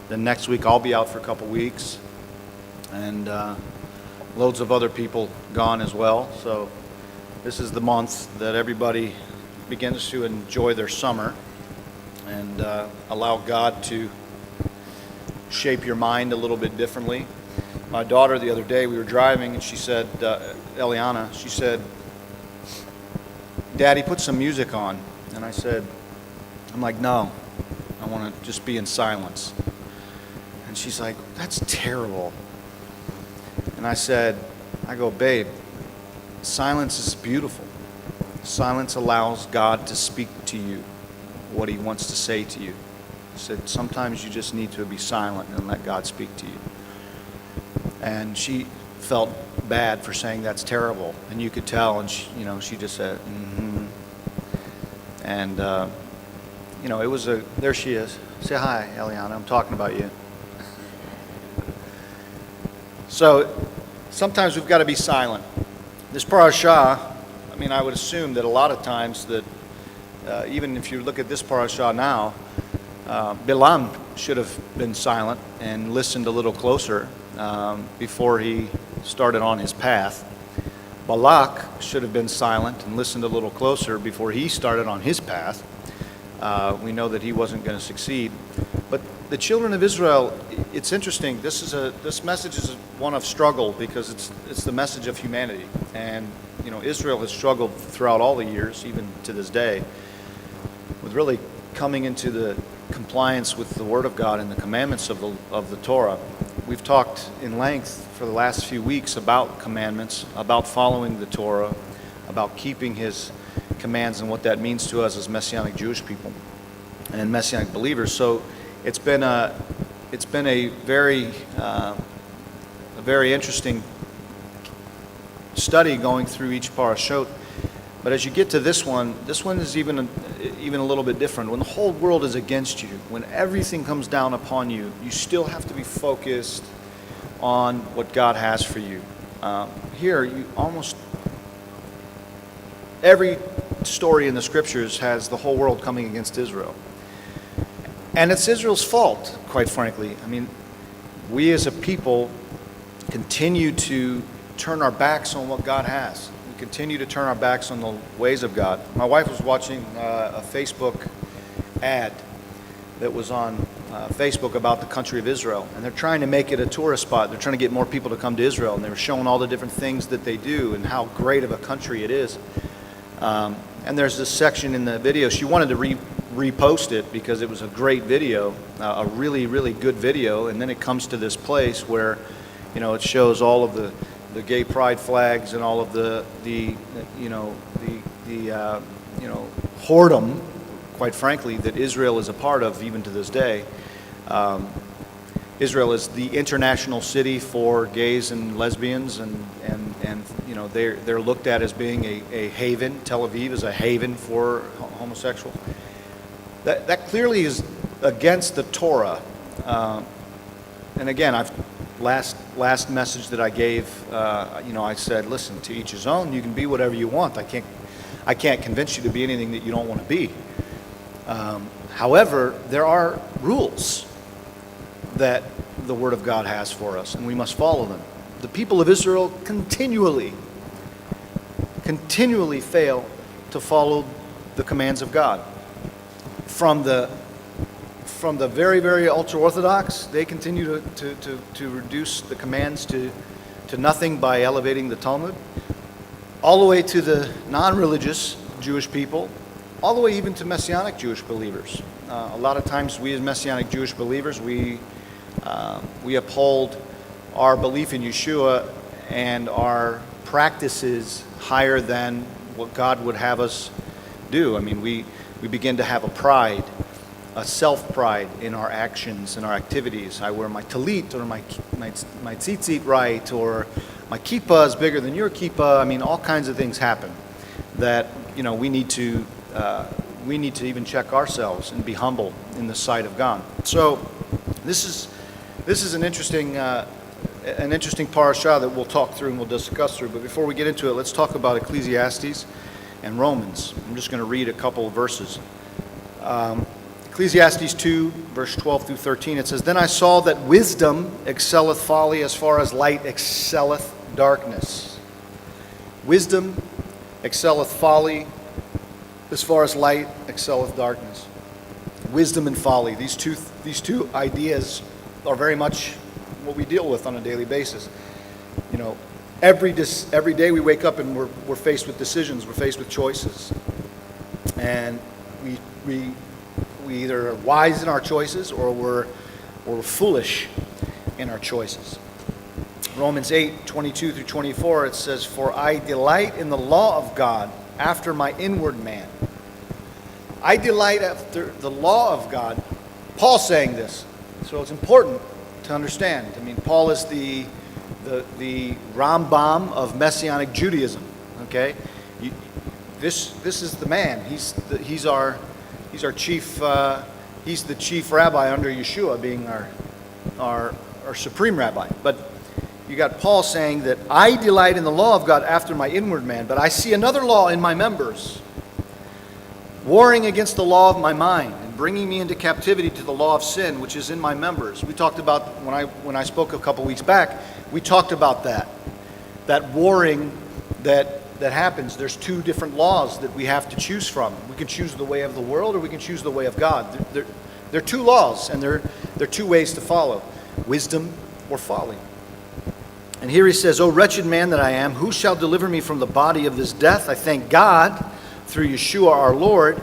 Then next week I'll be out for a couple weeks, and loads of other people gone as well. So this is the month that everybody begins to enjoy their summer and allow God to shape your mind a little bit differently. My daughter, the other day, we were driving, and she said, Eliana, she said, Daddy, put some music on. And I'm like, no, I want to just be in silence. And she's like, that's terrible. And I go, babe, silence is beautiful. Silence allows God to speak to you what he wants to say to you. I said, sometimes you just need to be silent and let God speak to you. And she felt bad for saying that's terrible. And you could tell, and she just said, mm-hmm. And, it was there she is. Say hi, Eliana, I'm talking about you. So sometimes we've got to be silent. This parashah, I would assume that a lot of times that even if you look at this parashah now, Balaam should have been silent and listened a little closer before he started on his path. Balak should have been silent and listened a little closer before he started on his path. We know that he wasn't going to succeed. But the children of Israel, it's interesting. This message is one of struggle because it's the message of humanity. And Israel has struggled throughout all the years, even to this day, with really coming into the compliance with the Word of God and the commandments of the Torah. We've talked in length for the last few weeks about commandments, about following the Torah, about keeping His commands and what that means to us as Messianic Jewish people and Messianic believers. So it's been a very interesting study going through each parashot. But as you get to this one is even a little bit different. When the whole world is against you, when everything comes down upon you, you still have to be focused on what God has for you. Here, almost every story in the scriptures has the whole world coming against Israel. And it's Israel's fault, quite frankly. We as a people continue to turn our backs on what God has. We continue to turn our backs on the ways of God. My wife was watching a Facebook ad that was on Facebook about the country of Israel, and they're trying to make it a tourist spot. They're trying to get more people to come to Israel, and they were showing all the different things that they do and how great of a country it is. And there's this section in the video. She wanted to repost it because it was a great video, a really, really good video. And then it comes to this place where, it shows all of the gay pride flags and all of the whoredom, quite frankly, that Israel is a part of even to this day. Israel is the international city for gays and lesbians, and they're looked at as being a haven. Tel Aviv is a haven for homosexuals. That clearly is against the Torah. And again, last message that I gave, I said, listen, to each his own. You can be whatever you want. I can't convince you to be anything that you don't want to be. However, there are rules that the Word of God has for us, and we must follow them. The people of Israel continually fail to follow the commands of God. From the very, very ultra-Orthodox, they continue to reduce the commands to nothing by elevating the Talmud, all the way to the non-religious Jewish people, all the way even to Messianic Jewish believers. A lot of times we as Messianic Jewish believers, we uphold our belief in Yeshua and our practices higher than what God would have us do. We begin to have a pride, a self-pride in our actions and our activities. I wear my talit or my tzitzit right, or my kippah is bigger than your kippah. All kinds of things happen that we need to even check ourselves and be humble in the sight of God. So this is an interesting parashah that we'll talk through and we'll discuss through. But before we get into it, let's talk about Ecclesiastes and Romans. I'm just going to read a couple of verses. Ecclesiastes 2, verse 12 through 13, it says, "Then I saw that wisdom excelleth folly as far as light excelleth darkness." Wisdom excelleth folly as far as light excelleth darkness. Wisdom and folly, these two ideas are very much what we deal with on a daily basis. You know, every day we wake up and we're faced with decisions, we're faced with choices. And we either are wise in our choices or we're foolish in our choices. Romans 8, 22 through 24, it says, "For I delight in the law of God after my inward man." I delight after the law of God. Paul's saying this, so it's important to understand. I mean, Paul is the Rambam of Messianic Judaism. Okay, this is the man. He's our chief. He's the chief rabbi under Yeshua, being our supreme rabbi. But you got Paul saying that I delight in the law of God after my inward man, but I see another law in my members, warring against the law of my mind and bringing me into captivity to the law of sin, which is in my members. We talked about, when I spoke a couple weeks back, we talked about that warring that happens. There's two different laws that we have to choose from. We can choose the way of the world or we can choose the way of God. They're two laws, and they're two ways to follow: wisdom or folly. And here he says, "O wretched man that I am, who shall deliver me from the body of this death? I thank God through Yeshua our Lord.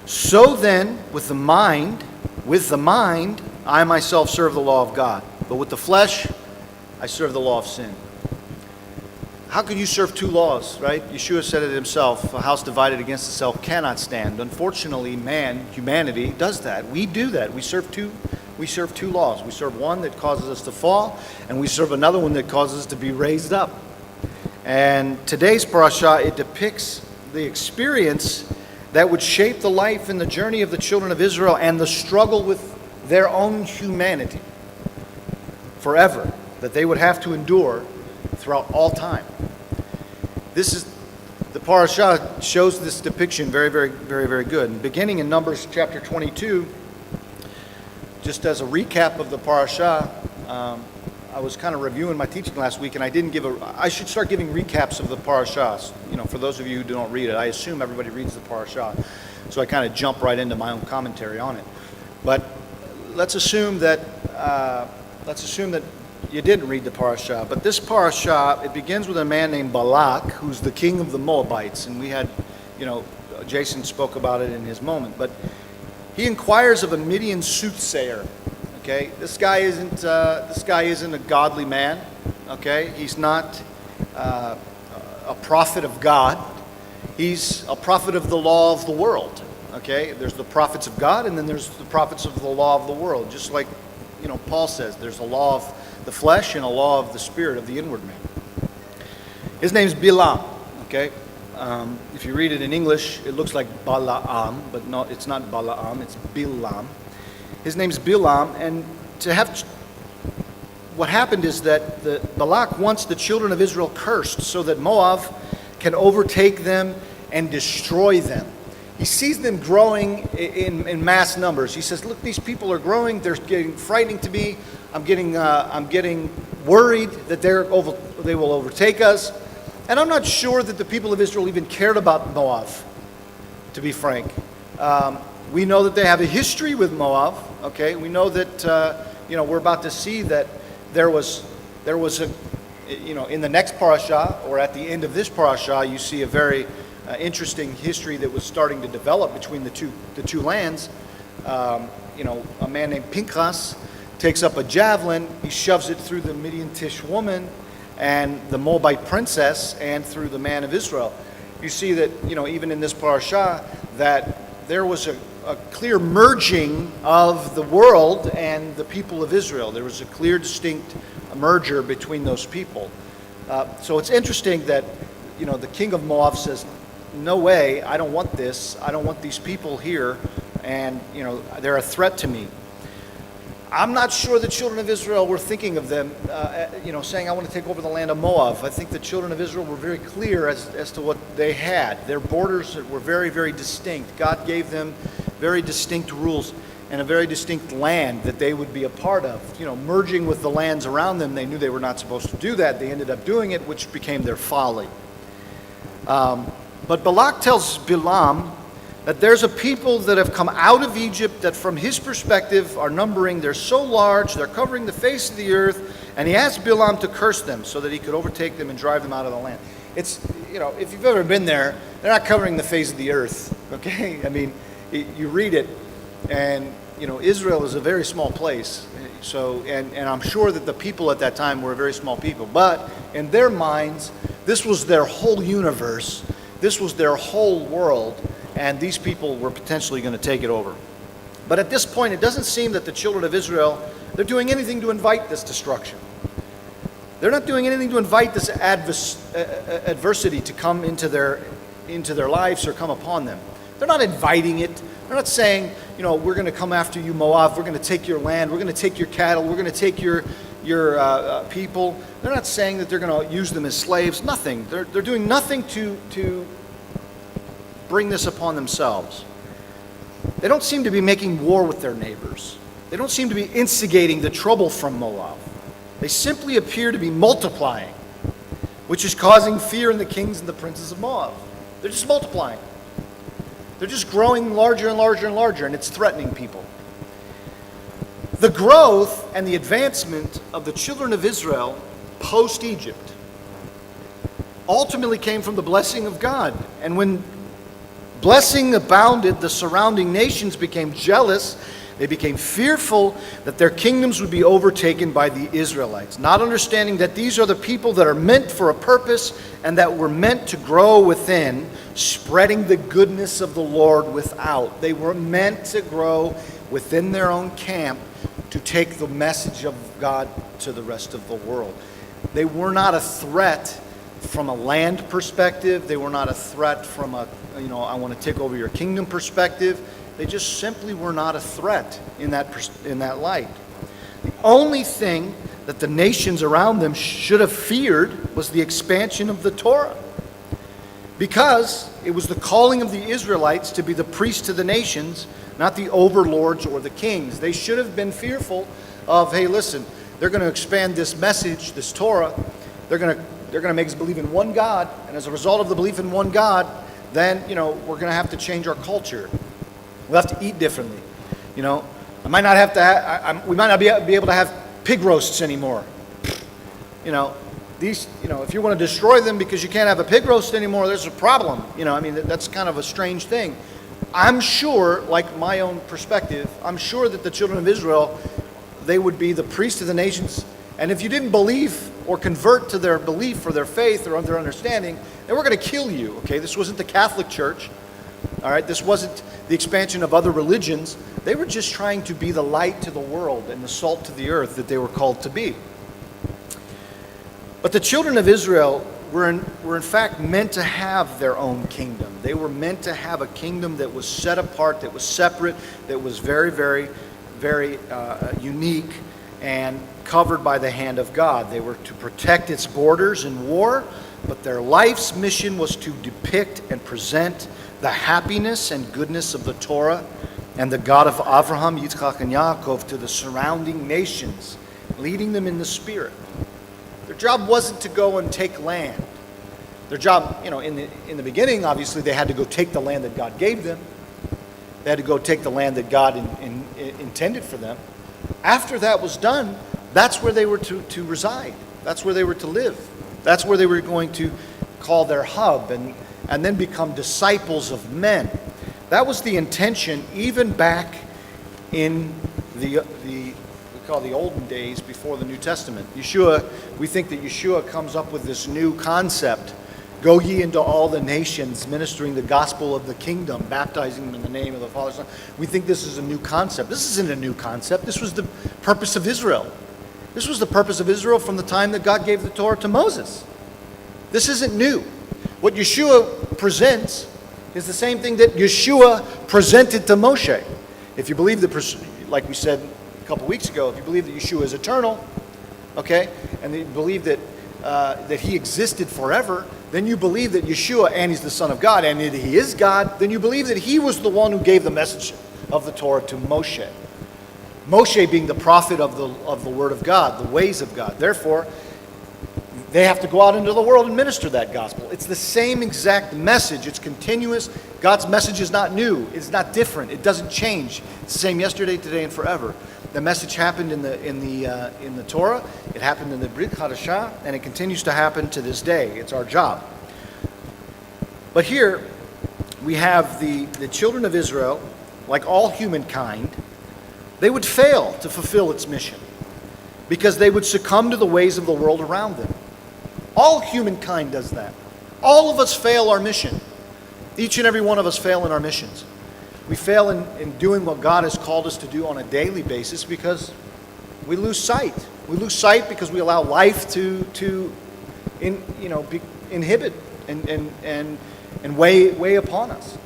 So then, with the mind, I myself serve the law of God. But with the flesh, I serve the law of sin." How can you serve two laws, right? Yeshua said it himself, "A house divided against itself cannot stand." Unfortunately, humanity does that. We do that. We serve two laws. We serve one that causes us to fall, and we serve another one that causes us to be raised up. And today's parasha, it depicts the experience that would shape the life and the journey of the children of Israel and the struggle with their own humanity forever, that they would have to endure throughout all time. The parasha shows this depiction very, very, very, very good. And beginning in Numbers chapter 22, just as a recap of the parasha, I was kind of reviewing my teaching last week, and I should start giving recaps of the parashas. You know, for those of you who don't read it, I assume everybody reads the parasha, so I kind of jump right into my own commentary on it. But let's assume that you didn't read the parasha. But this parasha, it begins with a man named Balak, who's the king of the Moabites, and we had, Jason spoke about it in his moment. But he inquires of a Midian soothsayer. Okay, this guy isn't a godly man. Okay, he's not a prophet of God. He's a prophet of the law of the world. Okay, there's the prophets of God, and then there's the prophets of the law of the world. Just like Paul says, there's a law of the flesh and a law of the spirit, of the inward man. His name's Bilam. Okay, if you read it in English, it looks like Balaam, but no, it's not Balaam. It's Bilam. His name's Bilam, and what happened is that Balak wants the children of Israel cursed so that Moab can overtake them and destroy them. He sees them growing in mass numbers. He says, "Look, these people are growing. They're getting frightening to me. I'm getting worried that they will overtake us." And I'm not sure that the people of Israel even cared about Moab, to be frank. We know that they have a history with Moab. Okay, we know that we're about to see that there was a in the next parasha, or at the end of this parasha, you see a very interesting history that was starting to develop between the two lands. A man named Pinchas takes up a javelin, he shoves it through the Midianitish woman and the Moabite princess, and through the man of Israel. You see that even in this parasha that there was a clear merging of the world and the people of Israel. There was a clear, distinct merger between those people. So it's interesting that the king of Moab says, "No way, I don't want this. I don't want these people here, and they're a threat to me." I'm not sure the children of Israel were thinking of them, saying, "I want to take over the land of Moab." I think the children of Israel were very clear as to what they had. Their borders were very, very distinct. God gave them very distinct rules. and a very distinct land that they would be a part of. Merging with the lands around them, they knew they were not supposed to do that. They ended up doing it, which became their folly. But Balak tells Balaam that there's a people that have come out of Egypt that from his perspective are numbering, they're so large, they're covering the face of the earth, and he asked Balaam to curse them so that he could overtake them and drive them out of the land. It's, if you've ever been there, they're not covering the face of the earth, okay? I mean, you read it, and, Israel is a very small place. So, and I'm sure that the people at that time were a very small people. But in their minds, this was their whole universe. This was their whole world. And these people were potentially going to take it over. But at this point, it doesn't seem that the children of Israel, they're doing anything to invite this destruction. They're not doing anything to invite this adversity to come into their lives or come upon them. They're not inviting it. They're not saying, we're going to come after you, Moab. We're going to take your land. We're going to take your cattle. We're going to take your people. They're not saying that they're going to use them as slaves. Nothing. They're doing nothing to bring this upon themselves. They don't seem to be making war with their neighbors. They don't seem to be instigating the trouble from Moab. They simply appear to be multiplying, which is causing fear in the kings and the princes of Moab. They're just multiplying. They're just growing larger and larger and larger, and it's threatening people. The growth and the advancement of the children of Israel post-Egypt ultimately came from the blessing of God. And when blessing abounded, the surrounding nations became jealous. They became fearful that their kingdoms would be overtaken by the Israelites, not understanding that these are the people that are meant for a purpose and that were meant to grow within, spreading the goodness of the Lord without. They were meant to grow within their own camp to take the message of God to the rest of the world. They were not a threat from a land perspective. They were not a threat from a, I want to take over your kingdom perspective. They just simply were not a threat in that light. The only thing that the nations around them should have feared was the expansion of the Torah, because it was the calling of the Israelites to be the priests to the nations, not the overlords or the kings. They should have been fearful of, hey, listen, they're going to expand this message, this Torah. They're going to make us believe in one God, and as a result of the belief in one God, then we're going to have to change our culture. We'll have to eat differently. I might not have to. We might not be able to have pig roasts anymore. If you want to destroy them because you can't have a pig roast anymore, there's a problem. That's kind of a strange thing. I'm sure, like my own perspective, I'm sure that the children of Israel, they would be the priests of the nations. And if you didn't believe or convert to their belief or their faith or their understanding, they were going to kill you. Okay, this wasn't the Catholic Church. All right, this wasn't the expansion of other religions. They were just trying to be the light to the world and the salt to the earth that they were called to be. But the children of Israel were in fact meant to have their own kingdom. They were meant to have a kingdom that was set apart, that was separate, that was very, very, very unique and covered by the hand of God. They were to protect its borders in war, but their life's mission was to depict and present the happiness and goodness of the Torah and the God of Abraham, Yitzchak, and Yaakov to the surrounding nations, leading them in the Spirit. Their job wasn't to go and take land. Their job, in the beginning, obviously, they had to go take the land that God gave them. They had to go take the land that God intended for them. After that was done, that's where they were to reside. That's where they were to live. That's where they were going to call their hub and then become disciples of men. That was the intention even back in the we call the olden days before the New Testament. Yeshua, we think that Yeshua comes up with this new concept. Go ye into all the nations, ministering the gospel of the kingdom, baptizing them in the name of the Father, Son. We think this is a new concept. This isn't a new concept. This was the purpose of Israel. This was the purpose of Israel from the time that God gave the Torah to Moses. This isn't new. What Yeshua presents is the same thing that Yeshua presented to Moshe. If you believe like we said a couple weeks ago, if you believe that Yeshua is eternal, okay, and you believe that he existed forever, then you believe that Yeshua, and he's the Son of God, and that he is God, then you believe that he was the one who gave the message of the Torah to Moshe. Moshe being the prophet of the Word of God, the ways of God. Therefore, they have to go out into the world and minister that gospel. It's the same exact message. It's continuous. God's message is not new. It's not different. It doesn't change. It's the same yesterday, today, and forever. The message happened in the Torah. It happened in the Brit Hadashah, and it continues to happen to this day. It's our job. But here we have the children of Israel, like all humankind, they would fail to fulfill its mission because they would succumb to the ways of the world around them. All humankind does that. All of us fail our mission. Each and every one of us fail in our missions. We fail in doing what God has called us to do on a daily basis because we lose sight. We lose sight because we allow life to inhibit and weigh upon us.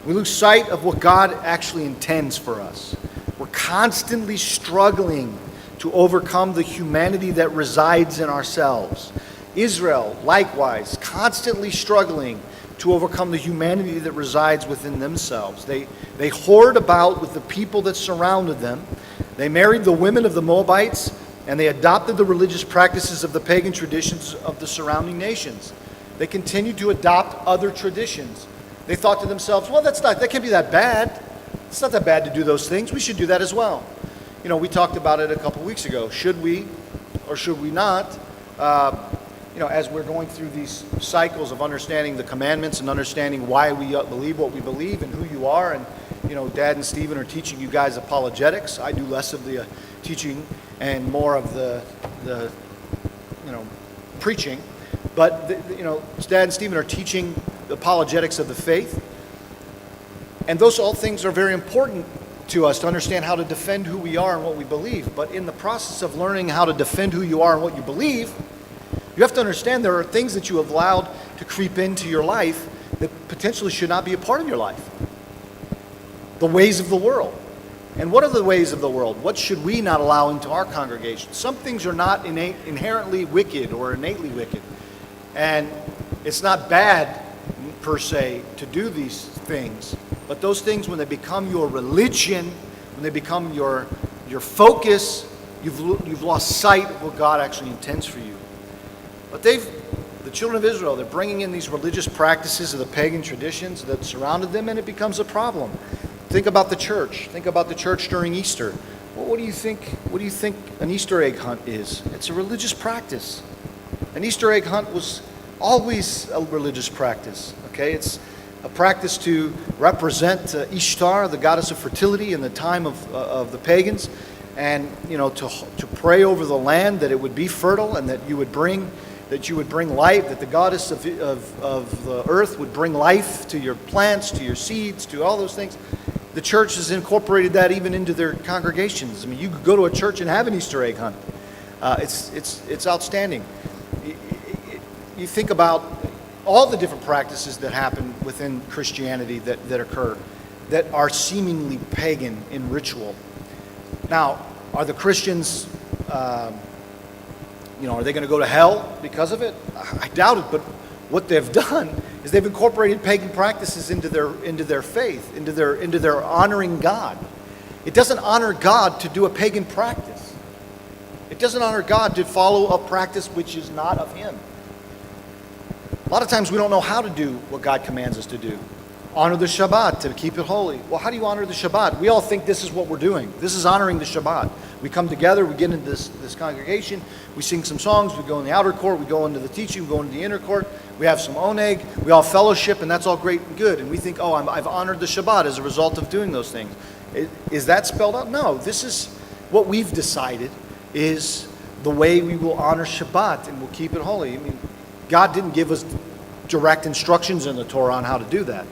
We lose sight of what God actually intends for us. We're constantly struggling to overcome the humanity that resides in ourselves. Israel, likewise, constantly struggling to overcome the humanity that resides within themselves. They hoard about with the people that surrounded them. They married the women of the Moabites, and they adopted the religious practices of the pagan traditions of the surrounding nations. They continued to adopt other traditions. They thought to themselves, well, that can't be that bad. It's not that bad to do those things. We should do that as well. We talked about it a couple weeks ago. Should we or should we not? As we're going through these cycles of understanding the commandments and understanding why we believe what we believe and who you are. And, Dad and Stephen are teaching you guys apologetics. I do less of the teaching and more of the preaching. But, Dad and Stephen are teaching the apologetics of the faith. And those all things are very important to us to understand how to defend who we are and what we believe. But in the process of learning how to defend who you are and what you believe, you have to understand there are things that you have allowed to creep into your life that potentially should not be a part of your life. The ways of the world. And what are the ways of the world? What should we not allow into our congregation? Some things are not inherently wicked or innately wicked. And it's not bad, per se, to do these things. But those things, when they become your religion, when they become your focus, you've lost sight of what God actually intends for you. But the children of Israel, they're bringing in these religious practices of the pagan traditions that surrounded them, and it becomes a problem. Think about the church. Think about the church during Easter. Well, what do you think an Easter egg hunt is? It's a religious practice. An Easter egg hunt was always a religious practice. Okay, it's a practice to represent Ishtar, the goddess of fertility, in the time of the pagans, and to pray over the land that it would be fertile and that you would bring life, that the goddess of the earth would bring life to your plants, to your seeds, to all those things. The church has incorporated that even into their congregations. I mean, you could go to a church and have an Easter egg hunt. It's outstanding. You think about all the different practices that happen within Christianity that occur, that are seemingly pagan in ritual. Now, are the Christians, are they going to go to hell because of it? I doubt it, but what they've done is they've incorporated pagan practices into their faith, into their honoring God. It doesn't honor God to do a pagan practice. It doesn't honor God to follow a practice which is not of Him. A lot of times we don't know how to do what God commands us to do. Honor the Shabbat, to keep it holy. Well, how do you honor the Shabbat? We all think this is what we're doing. This is honoring the Shabbat. We come together, we get into this congregation, we sing some songs, we go in the outer court, we go into the teaching, we go into the inner court, we have some oneg, we all fellowship, and that's all great and good. And we think, I've honored the Shabbat as a result of doing those things. Is that spelled out? No, this is what we've decided is the way we will honor Shabbat and we'll keep it holy. I mean, God didn't give us direct instructions in the Torah on how to do that.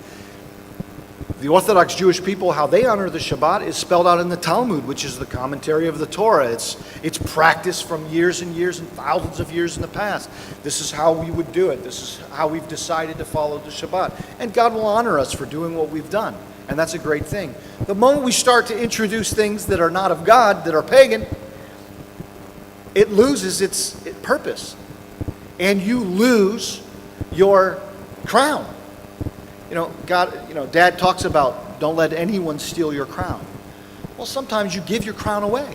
The Orthodox Jewish people, how they honor the Shabbat is spelled out in the Talmud, which is the commentary of the Torah. It's practiced from years and years and thousands of years in the past. This is how we would do it. This is how we've decided to follow the Shabbat. And God will honor us for doing what we've done. And that's a great thing. The moment we start to introduce things that are not of God, that are pagan, it loses its purpose. And you lose your crown. Dad talks about don't let anyone steal your crown. Well, sometimes you give your crown away.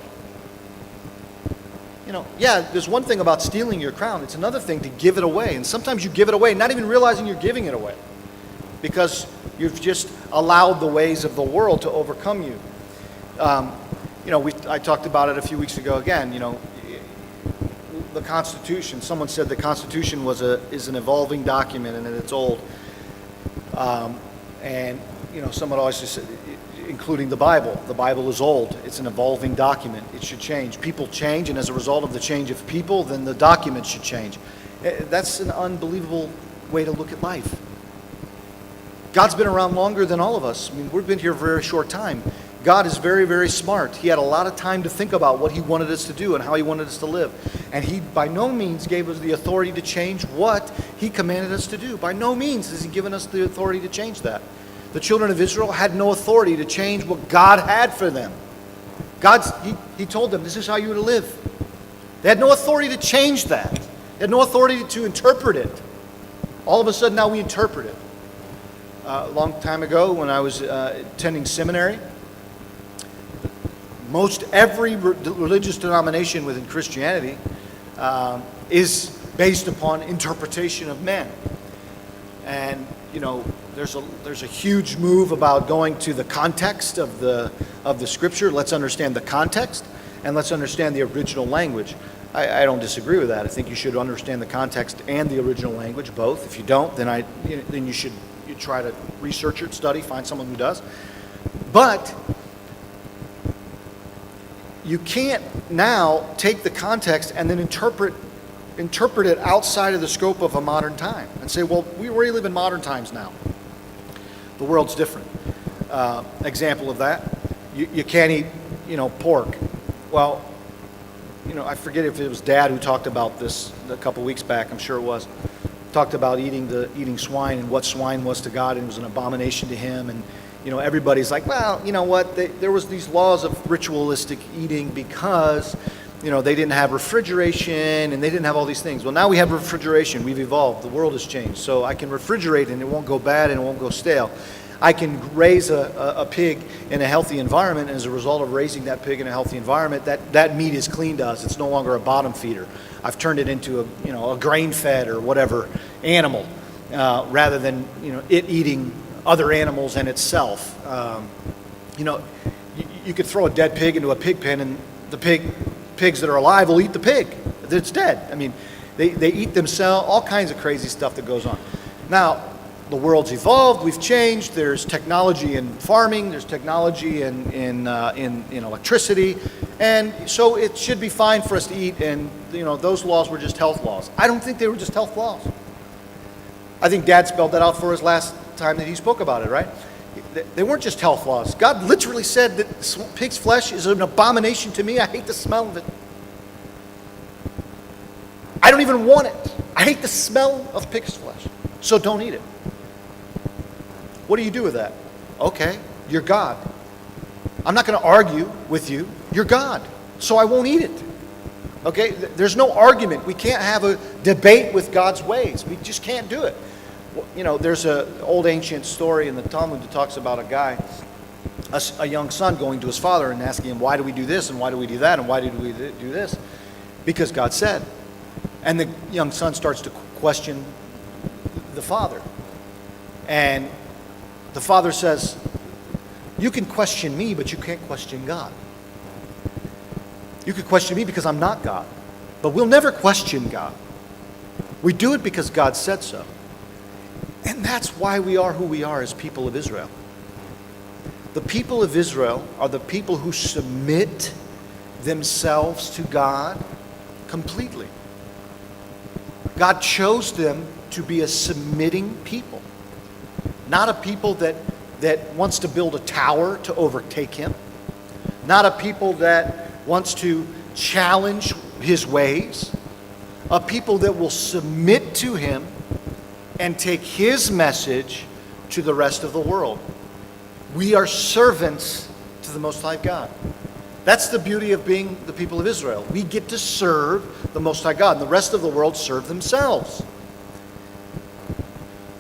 Yeah, there's one thing about stealing your crown. It's another thing to give it away. And sometimes you give it away, not even realizing you're giving it away, because you've just allowed the ways of the world to overcome you. I talked about it a few weeks ago again. The Constitution. Someone said the Constitution is an evolving document and that it's old. Someone always just said, including the Bible. The Bible is old. It's an evolving document. It should change. People change, and as a result of the change of people, then the document should change. That's an unbelievable way to look at life. God's been around longer than all of us. I mean, we've been here a very short time. God is very, very smart. He had a lot of time to think about what he wanted us to do and how he wanted us to live. And he by no means gave us the authority to change what he commanded us to do. By no means has he given us the authority to change that. The children of Israel had no authority to change what God had for them. He told them, this is how you were to live. They had no authority to change that. They had no authority to interpret it. All of a sudden now we interpret it. A long time ago when I was attending seminary, most every religious denomination within Christianity is based upon interpretation of men. And there's a huge move about going to the context of the scripture. Let's understand the context and let's understand the original language. I don't disagree with that. I think you should understand the context and the original language, both. If you don't, then you should try to research it, study, find someone who does. But you can't now take the context and then interpret it outside of the scope of a modern time and say, well, we really live in modern times now. The world's different. Example of that, you can't eat, pork. Well, I forget if it was Dad who talked about this a couple weeks back. I'm sure it was. Talked about eating swine and what swine was to God, and it was an abomination to him. And everybody's like, well, you know what? There was these laws of ritualistic eating because they didn't have refrigeration and they didn't have all these things. Well, now we have refrigeration. We've evolved. The world has changed. So I can refrigerate and it won't go bad and it won't go stale. I can raise a pig in a healthy environment, and as a result of raising that pig in a healthy environment, that meat is clean to us. It's no longer a bottom feeder. I've turned it into a grain-fed or whatever animal, rather than it eating other animals and itself. You could throw a dead pig into a pig pen, and the pigs that are alive will eat the pig that's dead. I mean, they eat themselves. All kinds of crazy stuff that goes on. Now, the world's evolved. We've changed. There's technology in farming. There's technology in electricity, and so it should be fine for us to eat. And those laws were just health laws. I don't think they were just health laws. I think Dad spelled that out for us last time that he spoke about it, right? They weren't just health laws. God literally said that pig's flesh is an abomination to me. I hate the smell of it. I don't even want it. I hate the smell of pig's flesh. So don't eat it. What do you do with that? Okay, you're God. I'm not going to argue with you. You're God. So I won't eat it. Okay? There's no argument. We can't have a debate with God's ways. We just can't do it. There's an old ancient story in the Talmud that talks about a guy, a young son going to his father and asking him, why do we do this and why do we do that and why did we do this? Because God said. And the young son starts to question the father. And the father says, you can question me, but you can't question God. You could question me because I'm not God. But we'll never question God. We do it because God said so. And that's why we are who we are as people of Israel. The people of Israel are the people who submit themselves to God completely. God chose them to be a submitting people. Not a people that wants to build a tower to overtake him. Not a people that wants to challenge his ways. A people that will submit to him and take his message to the rest of the world. We are servants to the Most High God. That's the beauty of being the people of Israel. We get to serve the Most High God, and the rest of the world serve themselves.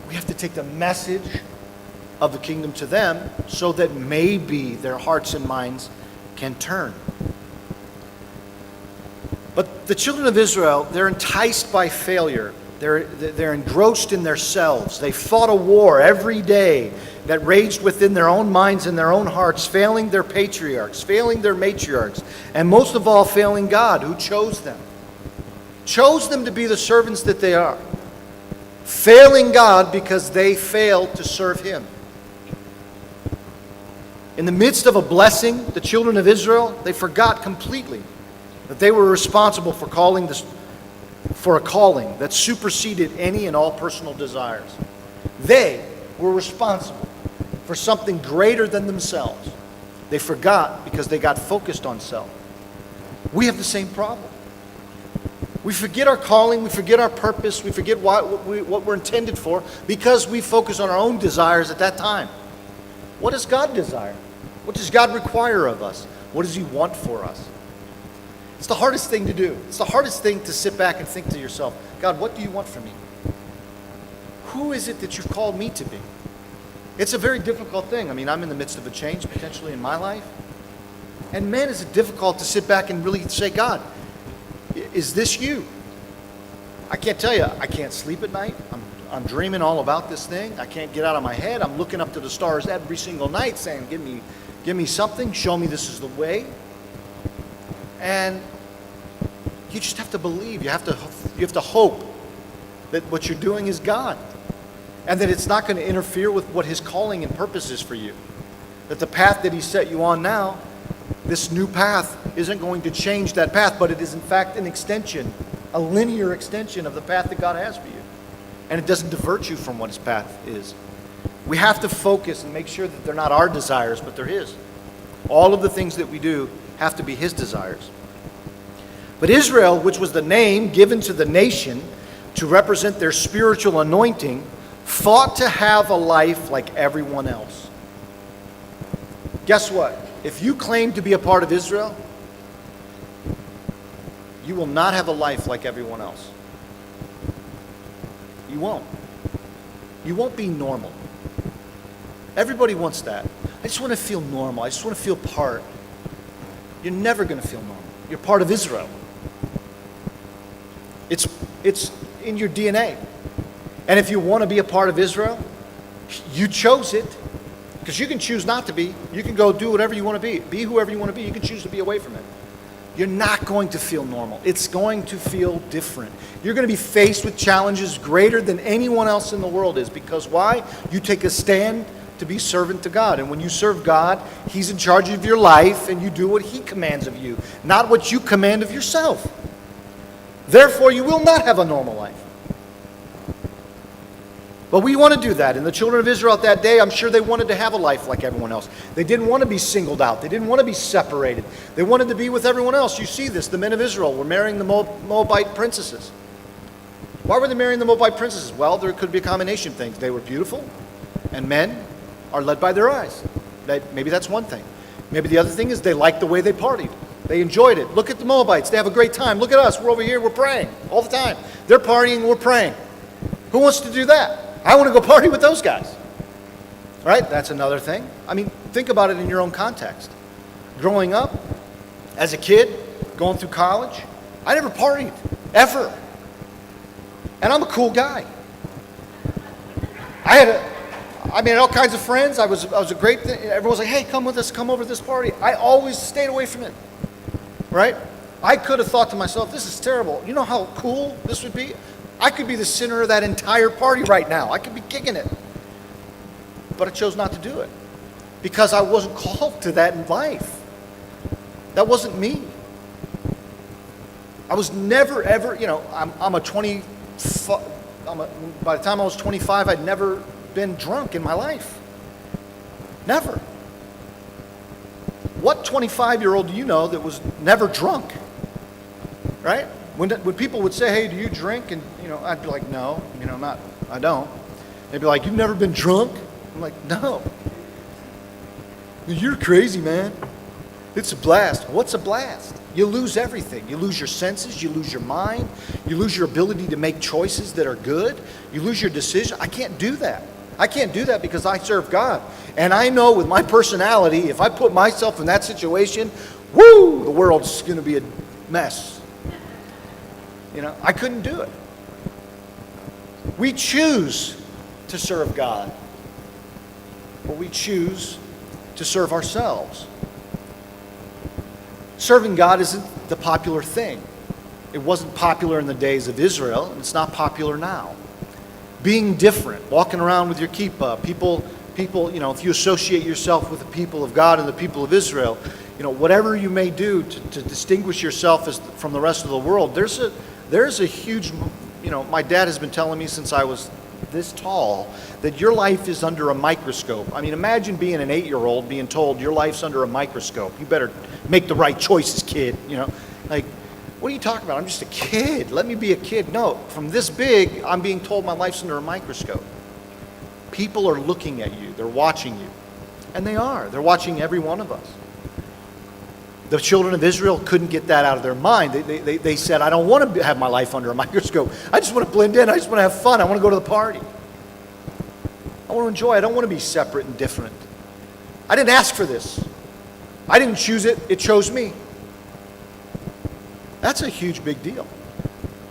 We have to take the message of the kingdom to them so that maybe their hearts and minds can turn. But the children of Israel, they're enticed by failure. They're engrossed in themselves. They fought a war every day that raged within their own minds and their own hearts, failing their patriarchs, failing their matriarchs, and most of all, failing God, who chose them. Chose them to be the servants that they are. Failing God because they failed to serve Him. In the midst of a blessing, the children of Israel, they forgot completely that they were responsible for a calling that superseded any and all personal desires. They were responsible for something greater than themselves. They forgot because they got focused on self. We have the same problem. We forget our calling, we forget our purpose, we forget what we're intended for because we focus on our own desires at that time. What does God desire? What does God require of us? What does He want for us? It's the hardest thing to do. It's the hardest thing to sit back and think to yourself, God, what do you want from me? Who is it that you've called me to be? It's a very difficult thing. I mean, I'm in the midst of a change potentially in my life. And man, is it difficult to sit back and really say, God, is this you? I can't tell you, I can't sleep at night. I'm dreaming all about this thing. I can't get out of my head. I'm looking up to the stars every single night saying, give me something, show me this is the way. And you just have to believe. You have to hope that what you're doing is God. And that it's not going to interfere with what His calling and purpose is for you. That the path that He set you on now, this new path, isn't going to change that path, but it is in fact an extension, a linear extension of the path that God has for you. And it doesn't divert you from what His path is. We have to focus and make sure that they're not our desires, but they're His. All of the things that we do have to be His desires. But Israel, which was the name given to the nation to represent their spiritual anointing, fought to have a life like everyone else. Guess what? If you claim to be a part of Israel, you will not have a life like everyone else. You won't. You won't be normal. Everybody wants that. I just want to feel normal. I just want to feel part. You're never going to feel normal. You're part of Israel. It's in your DNA. And if you want to be a part of Israel, you chose it. Because you can choose not to be. You can go do whatever you want to be. Be whoever you want to be. You can choose to be away from it. You're not going to feel normal. It's going to feel different. You're going to be faced with challenges greater than anyone else in the world is. Because why? You take a stand to be servant to God. And when you serve God, He's in charge of your life and you do what He commands of you, not what you command of yourself. Therefore, you will not have a normal life. But we want to do that. And the children of Israel at that day, I'm sure they wanted to have a life like everyone else. They didn't want to be singled out. They didn't want to be separated. They wanted to be with everyone else. You see this. The men of Israel were marrying the Moabite princesses. Why were they marrying the Moabite princesses? Well, there could be a combination of things. They were beautiful, and men are led by their eyes. Maybe that's one thing. Maybe the other thing is they liked the way they partied. They enjoyed it. Look at the Moabites. They have a great time. Look at us. We're over here. We're praying all the time. They're partying. We're praying. Who wants to do that? I want to go party with those guys. Right? That's another thing. I mean, think about it in your own context. Growing up, as a kid, going through college, I never partied, ever. And I'm a cool guy. I had all kinds of friends. I was a great thing. Everyone was like, hey, come with us, come over to this party. I always stayed away from it. Right? I could have thought to myself, this is terrible. You know how cool this would be? I could be the center of that entire party right now. I could be kicking it. But I chose not to do it. Because I wasn't called to that in life. That wasn't me. I was never, ever, by the time I was 25, I'd never been drunk in my life. Never. What 25-year-old do you know that was never drunk? Right? When people would say, hey, do you drink? And, I'd be like, no, I don't. They'd be like, you've never been drunk? I'm like, no. You're crazy, man. It's a blast. What's a blast? You lose everything. You lose your senses. You lose your mind. You lose your ability to make choices that are good. You lose your decision. I can't do that. I can't do that because I serve God. And I know with my personality, if I put myself in that situation, woo, the world's going to be a mess. I couldn't do it. We choose to serve God, or we choose to serve ourselves. Serving God isn't the popular thing. It wasn't popular in the days of Israel, and it's not popular now. Being different, walking around with your kippah, people, if you associate yourself with the people of God and the people of Israel, whatever you may do to distinguish yourself from the rest of the world, there's a huge, my dad has been telling me since I was this tall that your life is under a microscope. I mean, imagine being an 8-year-old being told your life's under a microscope. You better make the right choices, kid. Like, what are you talking about? I'm just a kid. Let me be a kid. No, from this big, I'm being told my life's under a microscope. People are looking at you. They're watching you. And they are. They're watching every one of us. The children of Israel couldn't get that out of their mind. They said, I don't want to have my life under a microscope. I just want to blend in. I just want to have fun. I want to go to the party. I want to enjoy. I don't want to be separate and different. I didn't ask for this. I didn't choose it. It chose me. That's a huge big deal.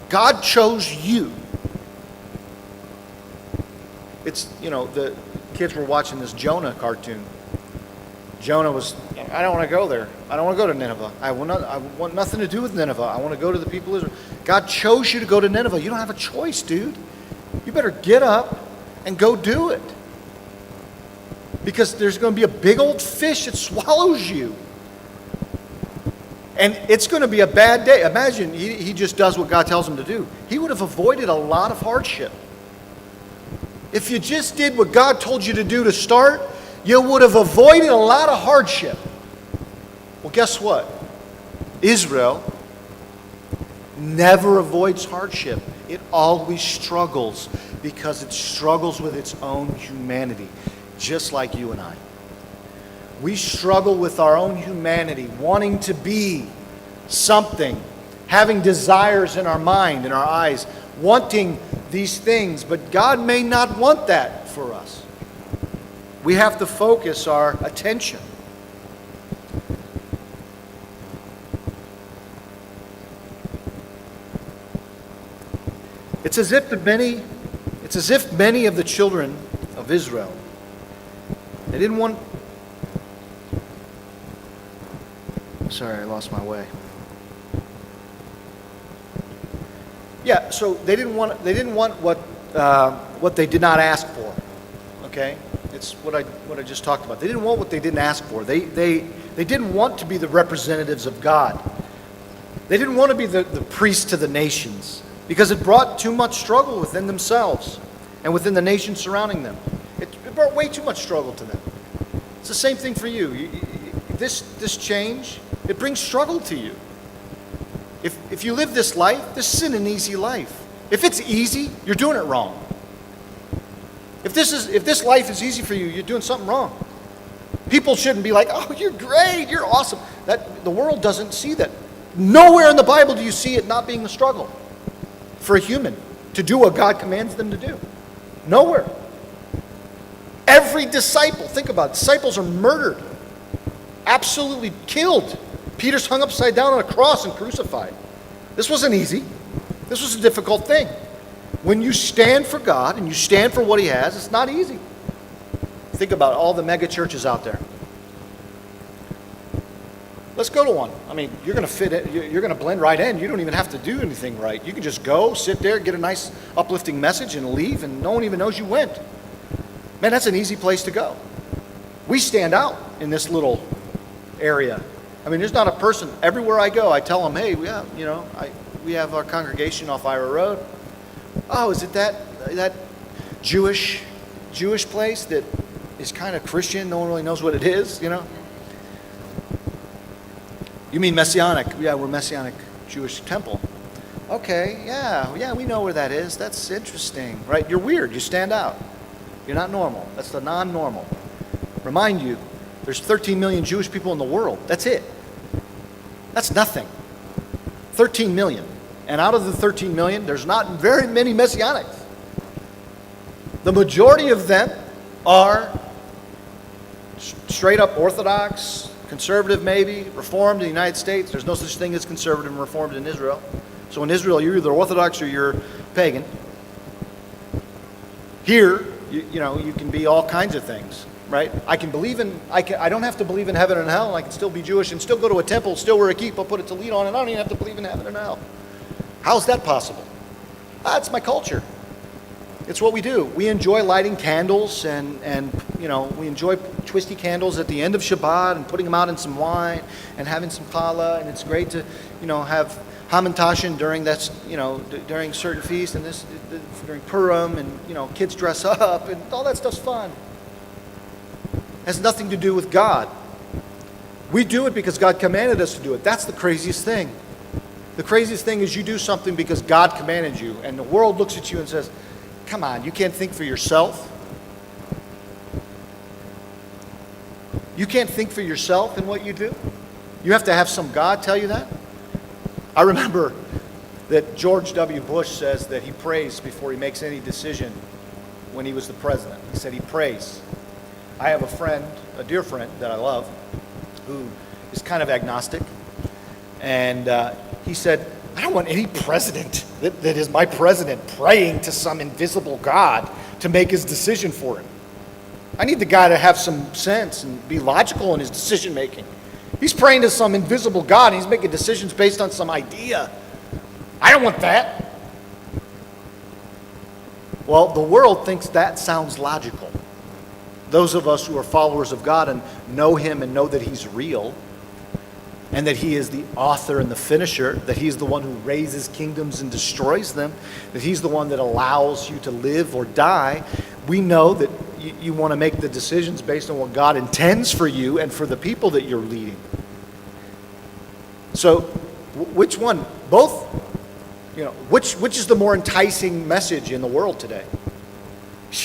God chose you. It's, the kids were watching this Jonah cartoon. Jonah was, I don't want to go there. I don't want to go to Nineveh. I want nothing to do with Nineveh. I want to go to the people of Israel. God chose you to go to Nineveh. You don't have a choice, dude. You better get up and go do it. Because there's going to be a big old fish that swallows you. And it's going to be a bad day. Imagine he just does what God tells him to do. He would have avoided a lot of hardship. If you just did what God told you to do to start, you would have avoided a lot of hardship. Well, guess what? Israel never avoids hardship. It always struggles because it struggles with its own humanity, just like you and I. We struggle with our own humanity, wanting to be something, having desires in our mind, in our eyes, wanting these things, but God may not want that for us. We have to focus our attention. It's as if many of the children of Israel, they didn't want. Sorry, I lost my way. Yeah, so they didn't want what they did not ask for. Okay, it's what I just talked about. They didn't want what they didn't ask for. They didn't want to be the representatives of God. They didn't want to be the priests to the nations because it brought too much struggle within themselves and within the nations surrounding them. It brought way too much struggle to them. It's the same thing for you. This change, it brings struggle to you. If you live this life, this isn't an easy life. If it's easy, you're doing it wrong. If this life is easy for you, you're doing something wrong. People shouldn't be like, "Oh, you're great, you're awesome." The world doesn't see that. Nowhere in the Bible do you see it not being a struggle for a human to do what God commands them to do. Nowhere. Every disciple, think about it, disciples are murdered, absolutely killed. Peter's hung upside down on a cross and crucified. This wasn't easy. This was a difficult thing. When you stand for God and you stand for what He has, it's not easy. Think about all the mega churches out there. Let's go to one. I mean, you're going to fit in. You're going to blend right in. You don't even have to do anything right. You can just go, sit there, get a nice uplifting message, and leave, and no one even knows you went. Man, that's an easy place to go. We stand out in this little area. I mean, there's not a person. Everywhere I go, I tell them, "Hey, we have our congregation off Ira Road." "Oh, is it that Jewish place that is kind of Christian? No one really knows what it is, You mean Messianic? Yeah, we're Messianic Jewish temple. Okay, yeah, we know where that is. That's interesting, right? You're weird. You stand out. You're not normal. That's the non-normal. Remind you, there's 13 million Jewish people in the world. That's it. That's nothing. 13 million. And out of the 13 million, there's not very many Messianics. The majority of them are straight up Orthodox, conservative maybe, Reformed in the United States. There's no such thing as conservative and Reformed in Israel. So in Israel, you're either Orthodox or you're pagan. Here, you can be all kinds of things, right? I don't have to believe in heaven and hell, and I can still be Jewish and still go to a temple, still wear a kippah, put a tallit on, and I don't even have to believe in heaven and hell. How's that possible? It's my culture. It's what we do. We enjoy lighting candles and we enjoy twisty candles at the end of Shabbat and putting them out in some wine and having some challah, and it's great to, have hamantashen during certain feasts and during Purim, and, kids dress up and all that stuff's fun. It has nothing to do with God. We do it because God commanded us to do it. That's the craziest thing. The craziest thing is you do something because God commanded you, and the world looks at you and says, come on, you can't think for yourself? You can't think for yourself in what you do? You have to have some God tell you that? I remember that George W. Bush says that he prays before he makes any decision when he was the president. He said he prays. I have a friend, a dear friend that I love, who is kind of agnostic, and he said, I don't want any president that is my president praying to some invisible God to make his decision for him. I need the guy to have some sense and be logical in his decision making. He's praying to some invisible God and he's making decisions based on some idea. I don't want that. Well, the world thinks that sounds logical. Those of us who are followers of God and know Him and know that He's real, and that He is the author and the finisher, that He's the one who raises kingdoms and destroys them, that He's the one that allows you to live or die, we know that you want to make the decisions based on what God intends for you and for the people that you're leading. So, which one? Both? Which is the more enticing message in the world today?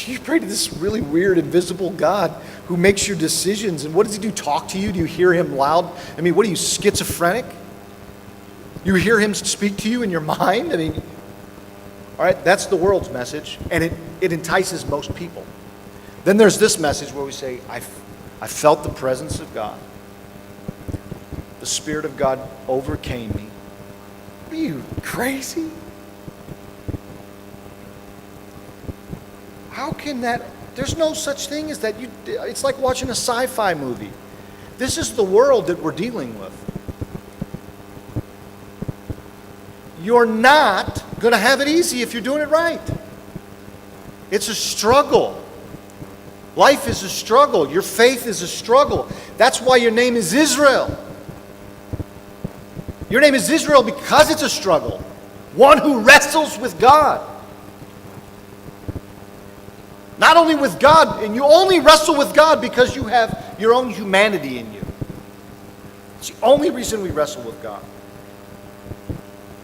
You pray to this really weird, invisible God who makes your decisions. And what does He do? Talk to you? Do you hear Him loud? I mean, what are you, schizophrenic? You hear Him speak to you in your mind? I mean, all right, that's the world's message. And it entices most people. Then there's this message where we say, I felt the presence of God. The Spirit of God overcame me. Are you crazy? How can that? There's no such thing as that. It's like watching a sci-fi movie. This is the world that we're dealing with. You're not going to have it easy if you're doing it right. It's a struggle. Life is a struggle. Your faith is a struggle. That's why your name is Israel. Your name is Israel because it's a struggle. One who wrestles with God. Not only with God, and you only wrestle with God because you have your own humanity in you. It's the only reason we wrestle with God.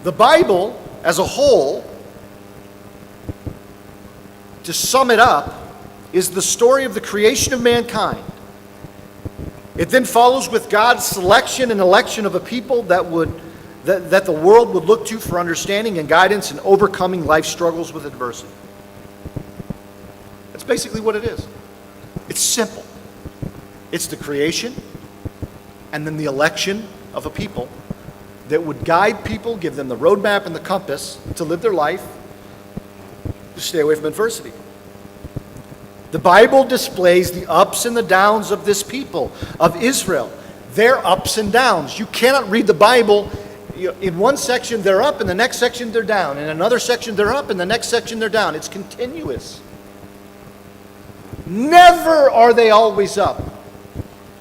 The Bible as a whole, to sum it up, is the story of the creation of mankind. It then follows with God's selection and election of a people that the world would look to for understanding and guidance in overcoming life struggles with adversity. That's basically what it is. It's simple. It's the creation and then the election of a people that would guide people, give them the roadmap and the compass to live their life, to stay away from adversity. The Bible displays the ups and the downs of this people, of Israel. Their ups and downs. You cannot read the Bible. In one section they're up, in the next section they're down. In another section they're up, in the next section they're down. It's continuous. Never are they always up.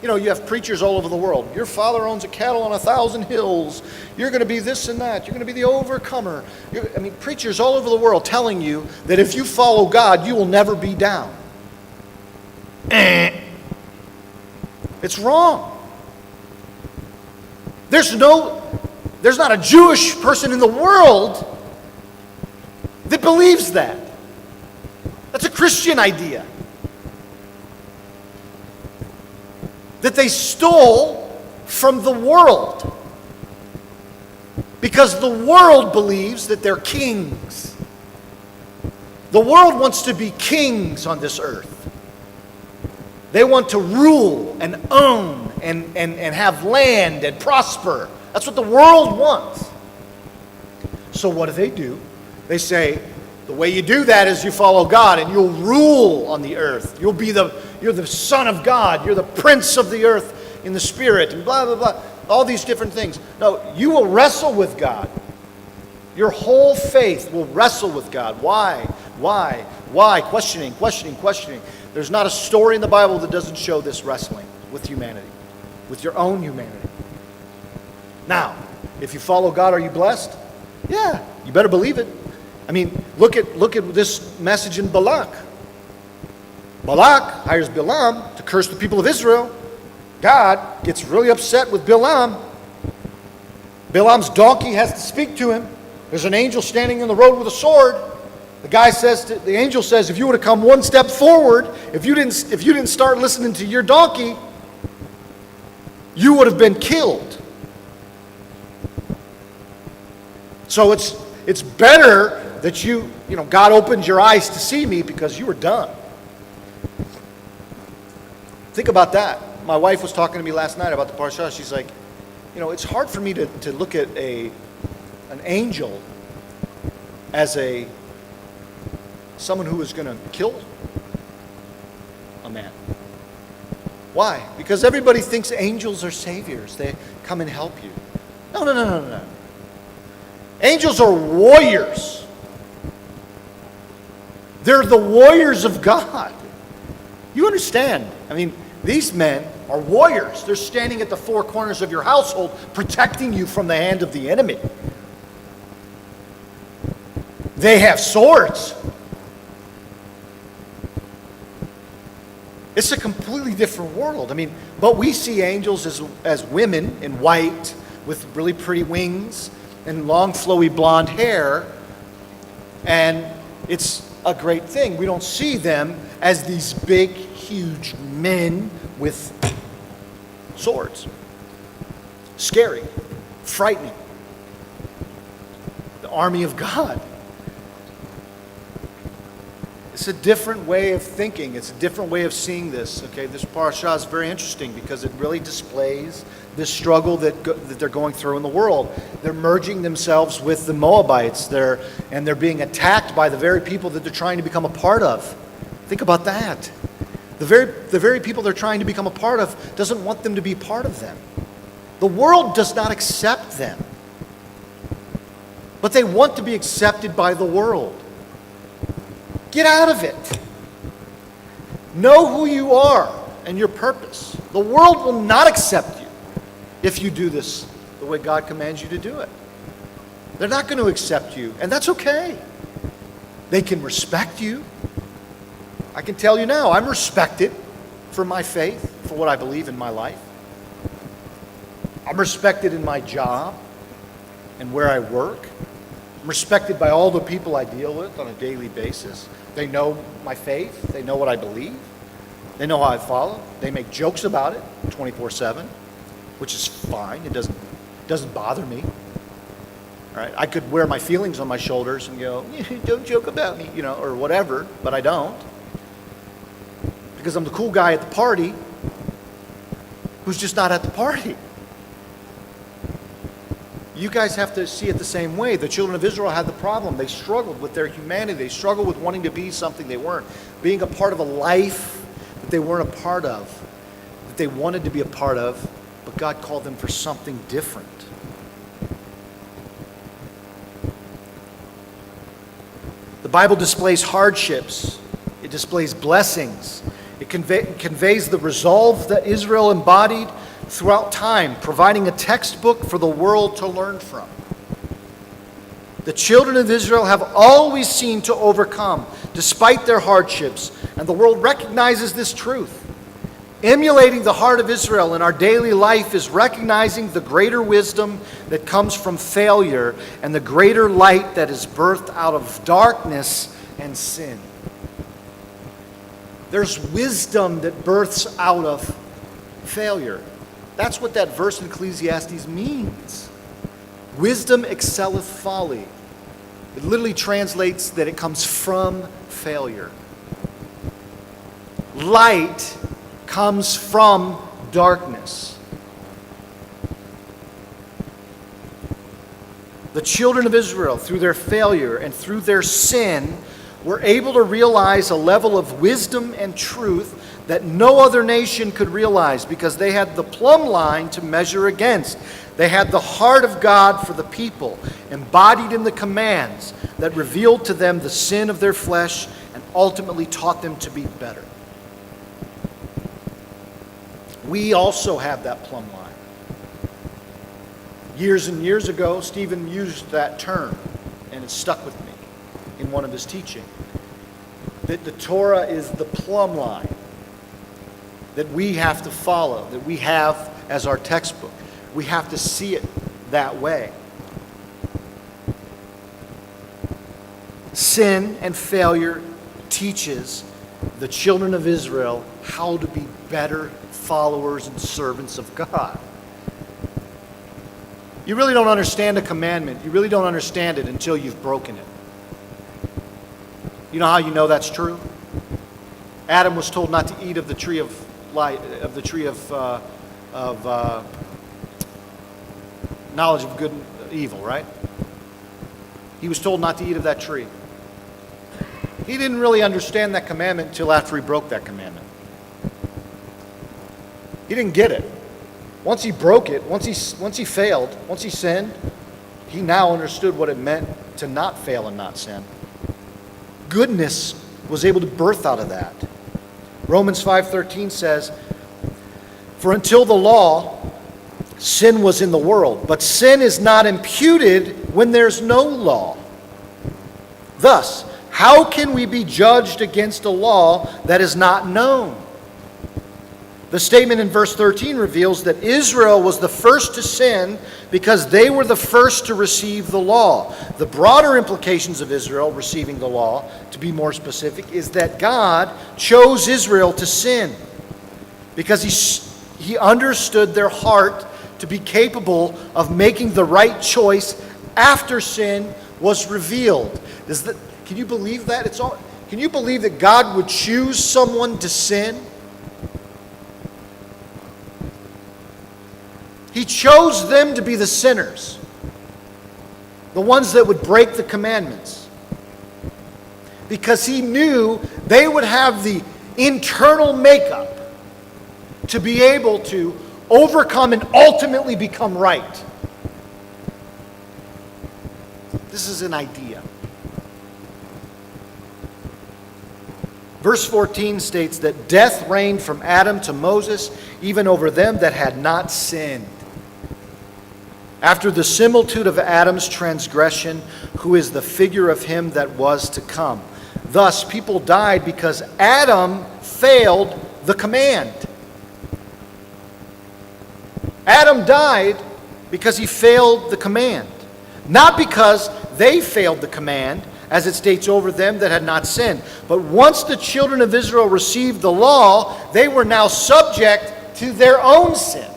You have preachers all over the world. Your father owns a cattle on 1,000 hills. You're going to be this and that. You're going to be the overcomer. Preachers all over the world telling you that if you follow God, you will never be down. It's wrong. There's not a Jewish person in the world that believes that. That's a Christian idea. That they stole from the world. Because the world believes that they're kings. The world wants to be kings on this earth. They want to rule and own and have land and prosper. That's what the world wants. So what do? They say, the way you do that is you follow God and you'll rule on the earth. You're the son of God. You're the prince of the earth in the spirit and blah, blah, blah. All these different things. No, you will wrestle with God. Your whole faith will wrestle with God. Why? Questioning. There's not a story in the Bible that doesn't show this wrestling with humanity, with your own humanity. Now, if you follow God, are you blessed? Yeah, you better believe it. I mean, look at this message in Balak. Balak hires Balaam to curse the people of Israel. God gets really upset with Balaam. Balaam's donkey has to speak to him. There's an angel standing in the road with a sword. The angel says, if you would have come one step forward, if you didn't start listening to your donkey, you would have been killed. So it's better that God opened your eyes to see me because you were done. Think about that. My wife was talking to me last night about the parsha. She's like, it's hard for me to look at an angel as someone who is going to kill a man. Why? Because everybody thinks angels are saviors. They come and help you. No. Angels are warriors. They're the warriors of God. You understand? I mean, these men are warriors. They're standing at the four corners of your household, protecting you from the hand of the enemy. They have swords. It's a completely different world. I mean, but we see angels as women in white with really pretty wings and long, flowy blonde hair. And it's a great thing. We don't see them as these big, huge men with swords. Scary, frightening. The army of God. It's a different way of thinking. It's a different way of seeing this. Okay, this parasha is very interesting because it really displays this struggle that they're going through in the world. They're merging themselves with the Moabites. They're being attacked by the very people that they're trying to become a part of. Think about that. The very people they're trying to become a part of doesn't want them to be part of them. The world does not accept them. But they want to be accepted by the world. Get out of it. Know who you are and your purpose. The world will not accept you if you do this the way God commands you to do it. They're not going to accept you, and that's okay. They can respect you. I can tell you now, I'm respected for my faith, for what I believe in my life. I'm respected in my job and where I work. I'm respected by all the people I deal with on a daily basis. They know my faith. They know what I believe. They know how I follow. They make jokes about it 24/7, which is fine. It doesn't bother me. All right? I could wear my feelings on my shoulders and go, don't joke about me, or whatever, but I don't. Because I'm the cool guy at the party who's just not at the party. You guys have to see it the same way. The children of Israel had the problem. They struggled with their humanity. They struggled with wanting to be something they weren't. Being a part of a life that they weren't a part of, that they wanted to be a part of, but God called them for something different. The Bible displays hardships. It displays blessings. It conveys the resolve that Israel embodied throughout time, providing a textbook for the world to learn from. The children of Israel have always seemed to overcome, despite their hardships, and the world recognizes this truth. Emulating the heart of Israel in our daily life is recognizing the greater wisdom that comes from failure and the greater light that is birthed out of darkness and sin. There's wisdom that births out of failure. That's what that verse in Ecclesiastes means. Wisdom excelleth folly. It literally translates that it comes from failure. Light comes from darkness. The children of Israel, through their failure and through their sin, were able to realize a level of wisdom and truth that no other nation could realize, because they had the plumb line to measure against. They had the heart of God for the people, embodied in the commands that revealed to them the sin of their flesh and ultimately taught them to be better. We also have that plumb line. Years and years ago, Stephen used that term, and it stuck with me in one of his teaching. That the Torah is the plumb line that we have to follow, that we have as our textbook. We have to see it that way. Sin and failure teaches the children of Israel how to be better followers and servants of God. You really don't understand a commandment. You really don't understand it until you've broken it. You know how you know that's true? Adam was told not to eat of the tree of light, of the tree of knowledge of good and evil, right? He was told not to eat of that tree. He didn't really understand that commandment until after he broke that commandment. He didn't get it. Once he broke it, once he failed, once he sinned, he now understood what it meant to not fail and not sin. Goodness was able to birth out of that. Romans 5:13 says, "For until the law, sin was in the world, but sin is not imputed when there's no law. Thus, how can we be judged against a law that is not known?" The statement in verse 13 reveals that Israel was the first to sin because they were the first to receive the law. The broader implications of Israel receiving the law, to be more specific, is that God chose Israel to sin because he understood their heart to be capable of making the right choice after sin was revealed. Can you believe that? Can you believe that God would choose someone to sin? He chose them to be the sinners, the ones that would break the commandments, because he knew they would have the internal makeup to be able to overcome and ultimately become right. This is an idea. Verse 14 states that death reigned from Adam to Moses, even over them that had not sinned. After the similitude of Adam's transgression, who is the figure of him that was to come. Thus, people died because Adam failed the command. Adam died because he failed the command. Not because they failed the command, as it states over them that had not sinned. But once the children of Israel received the law, they were now subject to their own sin.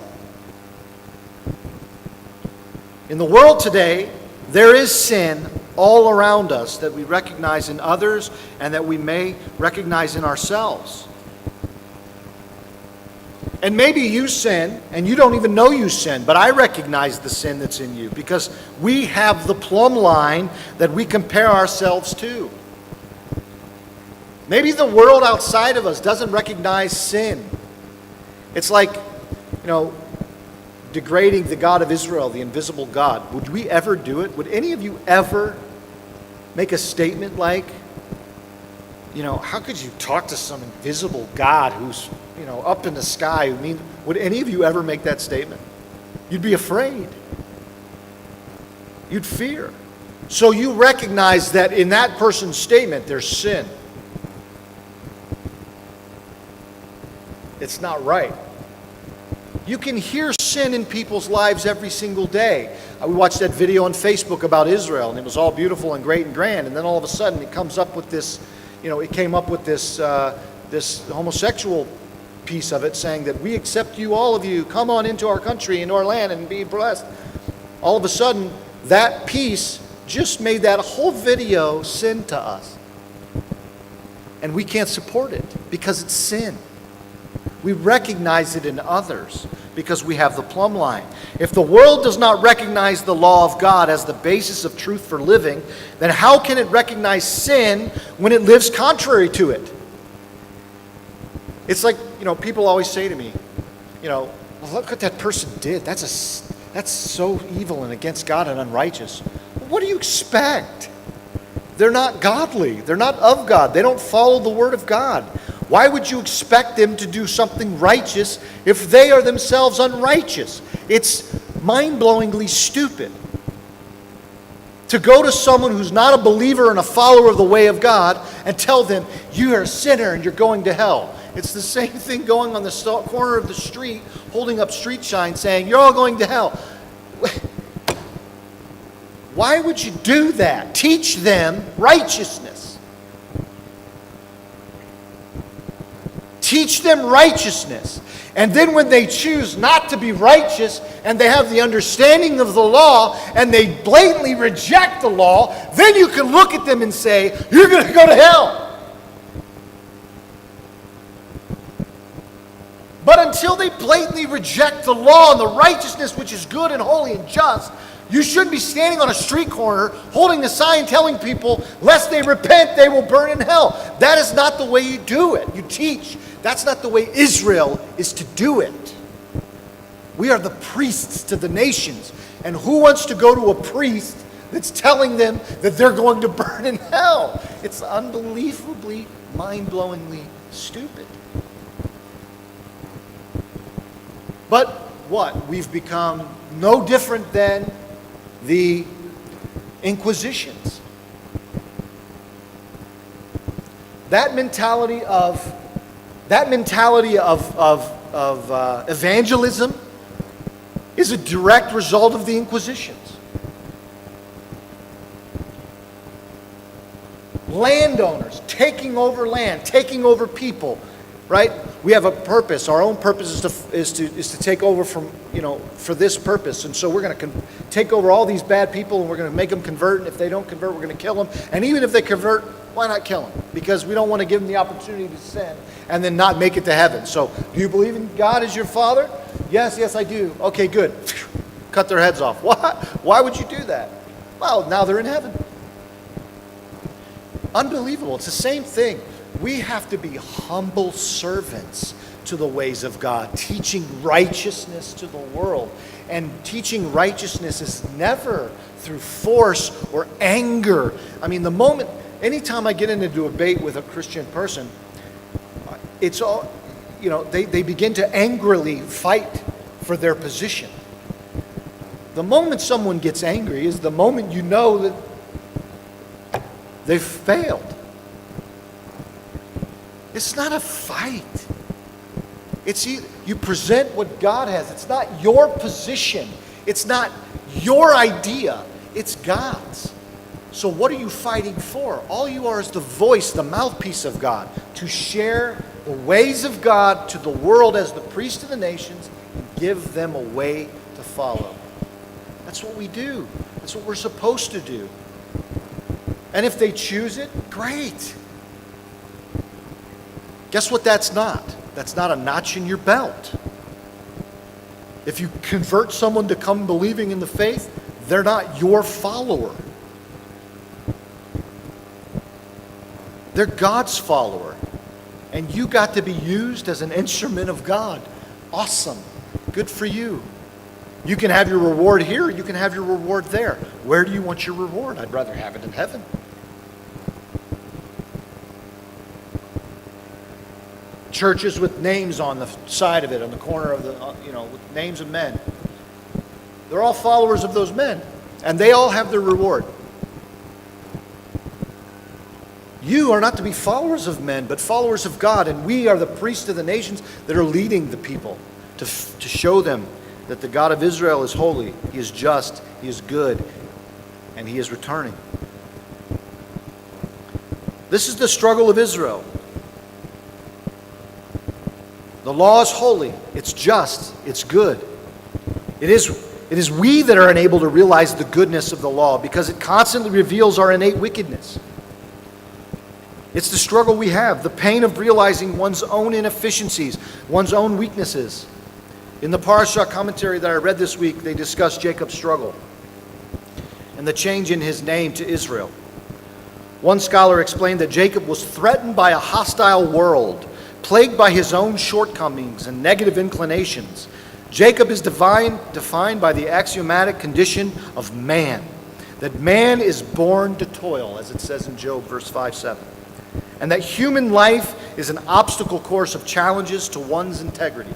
In the world today, there is sin all around us that we recognize in others and that we may recognize in ourselves. And maybe you sin and you don't even know you sin, but I recognize the sin that's in you because we have the plumb line that we compare ourselves to. Maybe the world outside of us doesn't recognize sin. It's like, degrading the God of Israel, the invisible God. Would we ever do it? Would any of you ever make a statement like, how could you talk to some invisible God who's, up in the sky? Would any of you ever make that statement? You'd be afraid. You'd fear. So you recognize that in that person's statement, there's sin. It's not right. You can hear sin in people's lives every single day. We watched that video on Facebook about Israel, and it was all beautiful and great and grand. And then all of a sudden, it comes up with this, it came up with this homosexual piece of it, saying that we accept you, all of you, come on into our country, into our land, and be blessed. All of a sudden, that piece just made that whole video sin to us. And we can't support it because it's sin. We recognize it in others because we have the plumb line. If the world does not recognize the law of God as the basis of truth for living, then how can it recognize sin when it lives contrary to it? It's like, people always say to me, well, look what that person did. That's so evil and against God and unrighteous. Well, what do you expect? They're not godly. They're not of God. They don't follow the word of God. Why would you expect them to do something righteous if they are themselves unrighteous? It's mind-blowingly stupid to go to someone who's not a believer and a follower of the way of God and tell them, you are a sinner and you're going to hell. It's the same thing going on the corner of the street, holding up street signs saying, you're all going to hell. Why would you do that? Teach them righteousness. Teach them righteousness. And then when they choose not to be righteous and they have the understanding of the law and they blatantly reject the law, then you can look at them and say, you're going to go to hell. But until they blatantly reject the law and the righteousness which is good and holy and just, you shouldn't be standing on a street corner holding a sign telling people, lest they repent, they will burn in hell. That is not the way you do it. You teach. That's not the way Israel is to do it. We are the priests to the nations. And who wants to go to a priest that's telling them that they're going to burn in hell? It's unbelievably, mind-blowingly stupid. But what? We've become no different than the Inquisitions. That mentality of evangelism is a direct result of the Inquisitions. Landowners taking over land, taking over people, right? We have a purpose. Our own purpose is to take over from, for this purpose. And so we're going to take over all these bad people and we're going to make them convert. And if they don't convert, we're going to kill them. And even if they convert, why not kill them? Because we don't want to give them the opportunity to sin and then not make it to heaven. So, do you believe in God as your Father? Yes, I do. Okay, good. Cut their heads off. Why would you do that? Well, now they're in heaven. Unbelievable. It's the same thing. We have to be humble servants to the ways of God, teaching righteousness to the world. And teaching righteousness is never through force or anger. I mean, anytime I get into a debate with a Christian person, it's all, they begin to angrily fight for their position. The moment someone gets angry is the moment you know that they've failed. It's not a fight. It's you present what God has. It's not your position. It's not your idea. It's God's. So what are you fighting for? All you are is the voice, the mouthpiece of God, to share the ways of God to the world as the priest of the nations and give them a way to follow. That's what we do. That's what we're supposed to do. And if they choose it, great. Guess what that's not? That's not a notch in your belt. If you convert someone to come believing in the faith, they're not your follower. They're God's follower. And you got to be used as an instrument of God. Awesome. Good for you. You can have your reward here, you can have your reward there. Where do you want your reward? I'd rather have it in heaven. Churches with names on the side of it, on the corner of the, with names of men. They're all followers of those men, and they all have their reward. You are not to be followers of men, but followers of God, and we are the priests of the nations that are leading the people to show them that the God of Israel is holy, He is just, He is good, and He is returning. This is the struggle of Israel. The law is holy, it's just, it's good. It is we that are unable to realize the goodness of the law because it constantly reveals our innate wickedness. It's the struggle we have, the pain of realizing one's own inefficiencies, one's own weaknesses. In the Parashah commentary that I read this week, they discuss Jacob's struggle and the change in his name to Israel. One scholar explained that Jacob was threatened by a hostile world, plagued by his own shortcomings and negative inclinations. Jacob is defined by the axiomatic condition of man, that man is born to toil, as it says in Job, verse 5-7, and that human life is an obstacle course of challenges to one's integrity.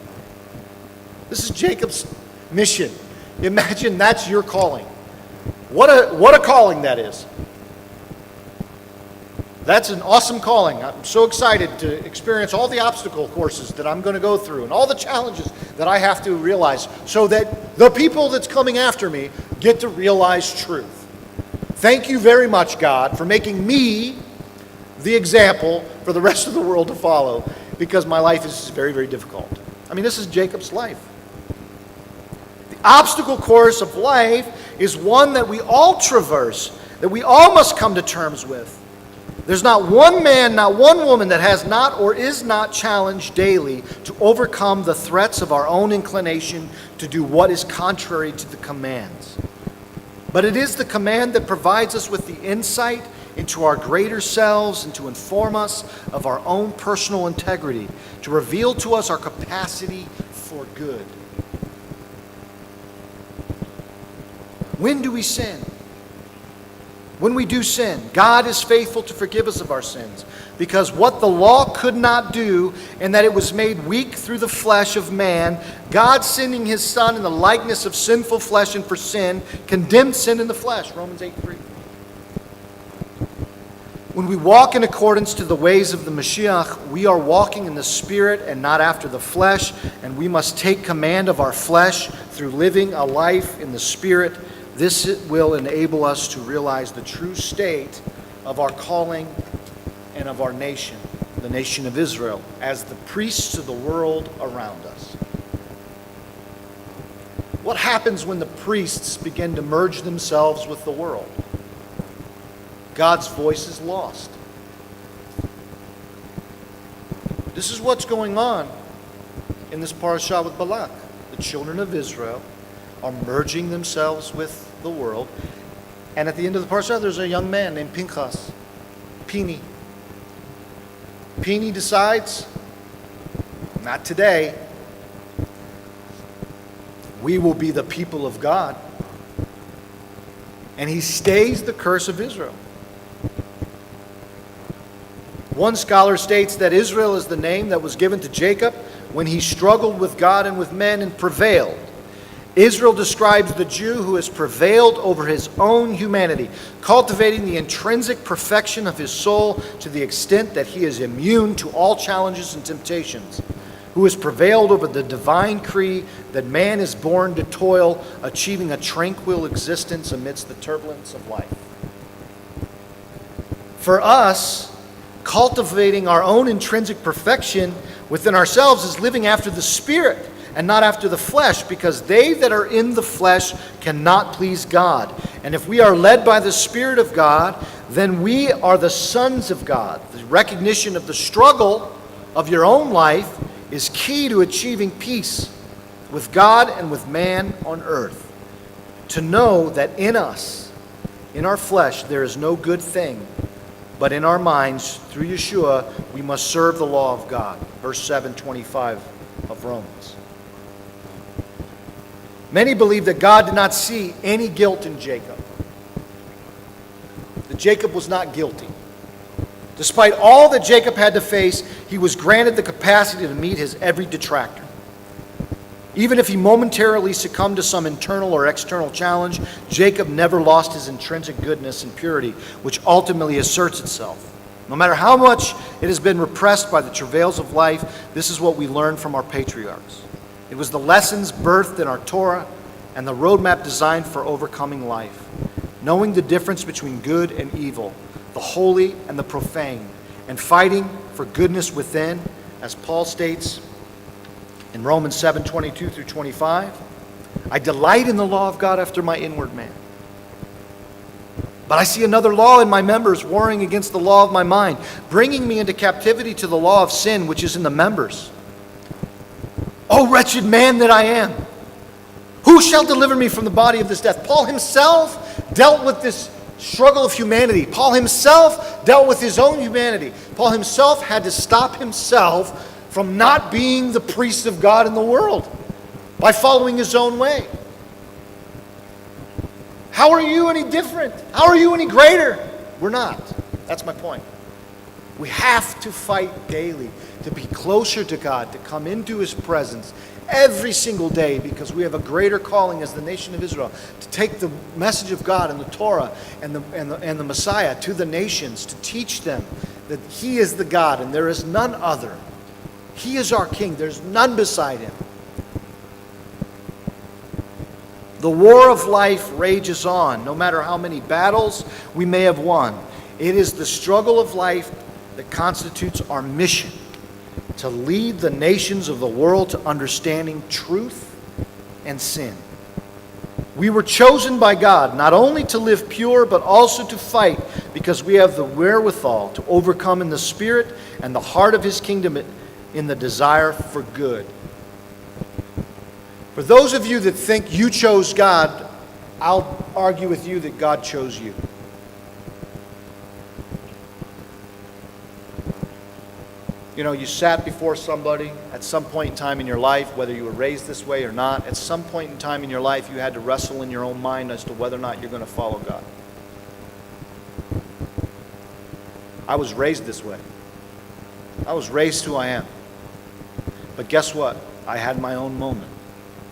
This is Jacob's mission. Imagine that's your calling. What a calling that is. That's an awesome calling. I'm so excited to experience all the obstacle courses that I'm going to go through and all the challenges that I have to realize so that the people that's coming after me get to realize truth. Thank you very much, God, for making me the example for the rest of the world to follow, because my life is very, very difficult. I mean, this is Jacob's life. The obstacle course of life is one that we all traverse, that we all must come to terms with. There's not one man, not one woman that has not or is not challenged daily to overcome the threats of our own inclination to do what is contrary to the commands. But it is the command that provides us with the insight into our greater selves and to inform us of our own personal integrity, to reveal to us our capacity for good. When do we sin? When we do sin, God is faithful to forgive us of our sins, because what the law could not do, and that it was made weak through the flesh of man, God sending his Son in the likeness of sinful flesh and for sin, condemned sin in the flesh, Romans 8:3. When we walk in accordance to the ways of the Mashiach, we are walking in the Spirit and not after the flesh, and we must take command of our flesh through living a life in the Spirit. This will enable us to realize the true state of our calling and of our nation, the nation of Israel, as the priests of the world around us. What happens when the priests begin to merge themselves with the world? God's voice is lost. This is what's going on in this parashah with Balak. The children of Israel are merging themselves with the world. And at the end of the parashah, there's a young man named Pinchas, Pini. Pini decides, not today. We will be the people of God. And he stays the curse of Israel. One scholar states that Israel is the name that was given to Jacob when he struggled with God and with men and prevailed. Israel describes the Jew who has prevailed over his own humanity, cultivating the intrinsic perfection of his soul to the extent that he is immune to all challenges and temptations, who has prevailed over the divine decree that man is born to toil, achieving a tranquil existence amidst the turbulence of life. For us, cultivating our own intrinsic perfection within ourselves is living after the Spirit and not after the flesh, because they that are in the flesh cannot please God. And if we are led by the Spirit of God, then we are the sons of God. The recognition of the struggle of your own life is key to achieving peace with God and with man on earth. To know that in us, in our flesh, there is no good thing, but in our minds, through Yeshua, we must serve the law of God. Verse 7:25 of Romans. Many believe that God did not see any guilt in Jacob. That Jacob was not guilty. Despite all that Jacob had to face, he was granted the capacity to meet his every detractor. Even if he momentarily succumbed to some internal or external challenge, Jacob never lost his intrinsic goodness and purity, which ultimately asserts itself. No matter how much it has been repressed by the travails of life, this is what we learn from our patriarchs. It was the lessons birthed in our Torah and the roadmap designed for overcoming life. Knowing the difference between good and evil, the holy and the profane, and fighting for goodness within, as Paul states in Romans 7:22 through 25, I delight in the law of God after my inward man. But I see another law in my members, warring against the law of my mind, bringing me into captivity to the law of sin, which is in the members. O wretched man that I am, who shall deliver me from the body of this death? Paul himself dealt with this struggle of humanity. Paul himself dealt with his own humanity. Paul himself had to stop himself from not being the priest of God in the world by following his own way. How are you any different? How are you any greater? We're not. That's my point. We have to fight daily to be closer to God, to come into His presence every single day, because we have a greater calling as the nation of Israel to take the message of God and the Torah and the Messiah to the nations, to teach them that He is the God and there is none other. He is our King. There's none beside Him. The war of life rages on, no matter how many battles we may have won. It is the struggle of life that constitutes our mission, to lead the nations of the world to understanding truth and sin. We were chosen by God not only to live pure, but also to fight, because we have the wherewithal to overcome in the spirit and the heart of His kingdom in the desire for good. For those of you that think you chose God, I'll argue with you that God chose you. You know, you sat before somebody at some point in time in your life, whether you were raised this way or not, at some point in time in your life you had to wrestle in your own mind as to whether or not you're going to follow God. I was raised this way. I was raised who I am. But guess what? I had my own moment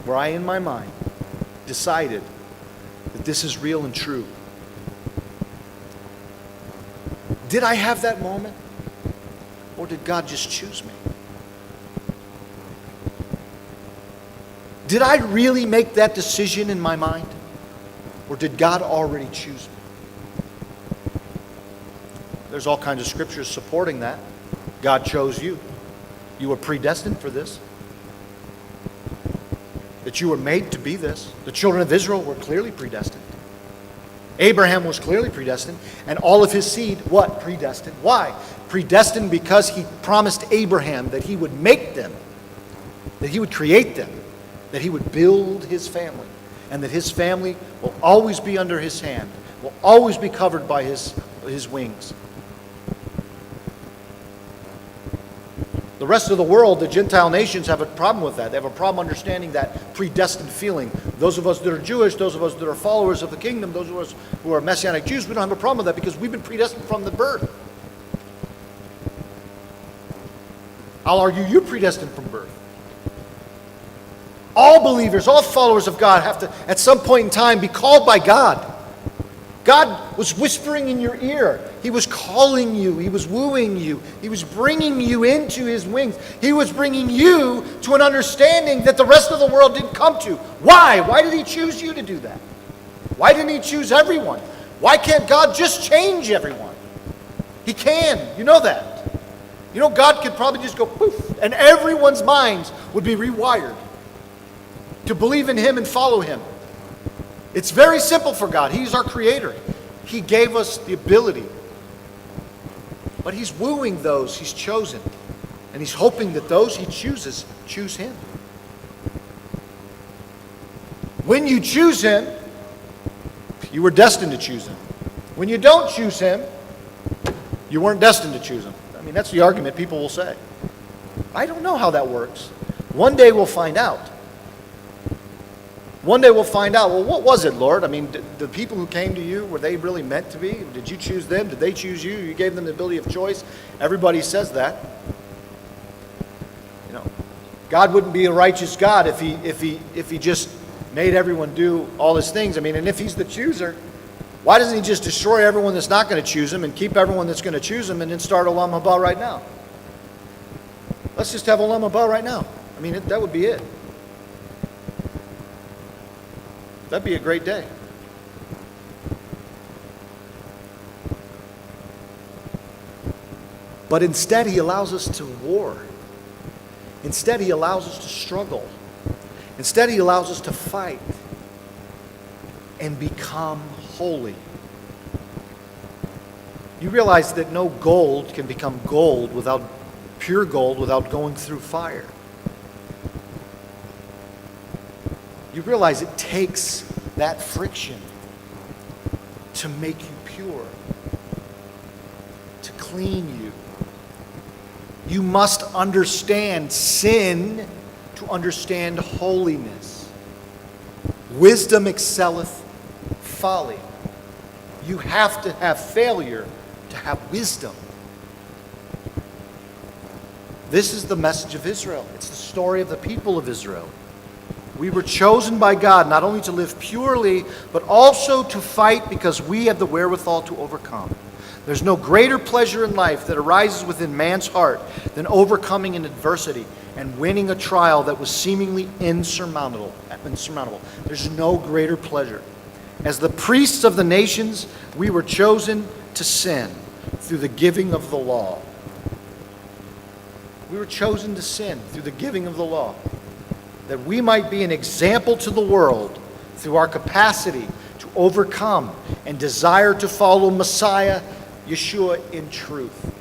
where I, in my mind, decided that this is real and true. Did I have that moment? Or did God just choose me? Did I really make that decision in my mind? Or did God already choose me? There's all kinds of scriptures supporting that. God chose you. You were predestined for this. That you were made to be this. The children of Israel were clearly predestined. Abraham was clearly predestined. And all of his seed, what? Predestined. Why? Predestined because He promised Abraham that He would make them, that He would create them, that He would build His family, and that His family will always be under His hand, will always be covered by His wings. The rest of the world, the Gentile nations, have a problem with that. They have a problem understanding that predestined feeling. Those of us that are Jewish, those of us that are followers of the kingdom, those of us who are Messianic Jews, we don't have a problem with that because we've been predestined from the birth. I'll argue you're predestined from birth. All believers, all followers of God have to, at some point in time, be called by God. God was whispering in your ear. He was calling you. He was wooing you. He was bringing you into His wings. He was bringing you to an understanding that the rest of the world didn't come to. Why? Why did He choose you to do that? Why didn't He choose everyone? Why can't God just change everyone? He can. You know that. You know, God could probably just go poof, and everyone's minds would be rewired to believe in Him and follow Him. It's very simple for God. He's our Creator. He gave us the ability. But He's wooing those He's chosen. And He's hoping that those He chooses choose Him. When you choose Him, you were destined to choose Him. When you don't choose Him, you weren't destined to choose Him. I mean, that's the argument people will say. I don't know how that works. One day we'll find out. One day we'll find out, well, what was it, Lord? I mean, the people who came to you, were they really meant to be? Did you choose them? Did they choose you? You gave them the ability of choice. Everybody says that. You know, God wouldn't be a righteous God if he just made everyone do all His things. I mean, and if He's the chooser, why doesn't He just destroy everyone that's not going to choose Him and keep everyone that's going to choose Him and then start Olam Haba right now? Let's just have Olam Haba right now. I mean, that would be it. That'd be a great day. But instead, He allows us to war. Instead, He allows us to struggle. Instead, He allows us to fight and become holy. You realize that no gold can become gold without pure gold without going through fire. You realize it takes that friction to make you pure, to clean you. You must understand sin to understand holiness. Wisdom excelleth folly. You have to have failure to have wisdom. This is the message of Israel. It's the story of the people of Israel. We were chosen by God not only to live purely, but also to fight because we have the wherewithal to overcome. There's no greater pleasure in life that arises within man's heart than overcoming an adversity and winning a trial that was seemingly insurmountable. There's no greater pleasure. As the priests of the nations, we were chosen to sin through the giving of the law. We were chosen to sin through the giving of the law, that we might be an example to the world through our capacity to overcome and desire to follow Messiah, Yeshua, in truth.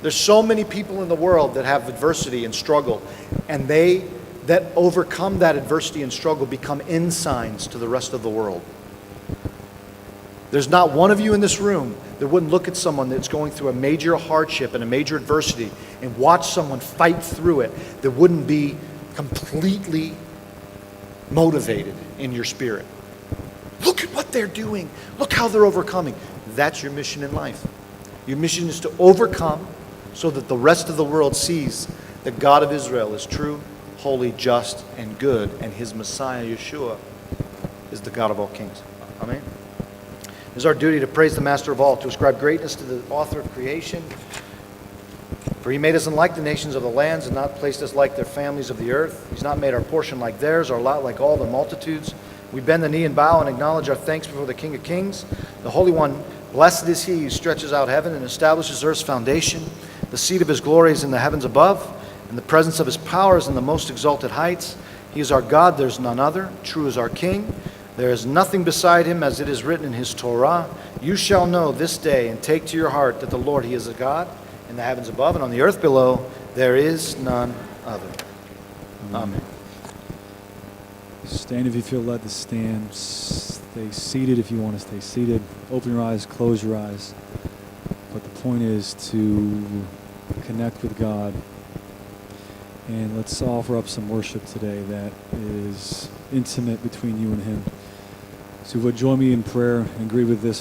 There's so many people in the world that have adversity and struggle, and they that overcome that adversity and struggle become ensigns to the rest of the world. There's not one of you in this room that wouldn't look at someone that's going through a major hardship and a major adversity and watch someone fight through it that wouldn't be completely motivated in your spirit. Look at what they're doing. Look how they're overcoming. That's your mission in life. Your mission is to overcome so that the rest of the world sees the God of Israel is true, holy, just, and good, and his Messiah, Yeshua, is the God of all kings. Amen. It is our duty to praise the Master of all, to ascribe greatness to the author of creation. For he made us unlike the nations of the lands and not placed us like their families of the earth. He's not made our portion like theirs, our lot like all the multitudes. We bend the knee and bow and acknowledge our thanks before the King of Kings. The Holy One, blessed is he who stretches out heaven and establishes earth's foundation. The seat of his glory is in the heavens above, and the presence of his power is in the most exalted heights. He is our God, there's none other. True is our King. There is nothing beside him, as it is written in his Torah. You shall know this day and take to your heart that the Lord, he is a God in the heavens above and on the earth below. There is none other. Amen. Stand if you feel led to stand. Stay seated if you want to stay seated. Open your eyes, close your eyes. But the point is to connect with God. And let's offer up some worship today that is intimate between you and him. So would join me in prayer and agree with this.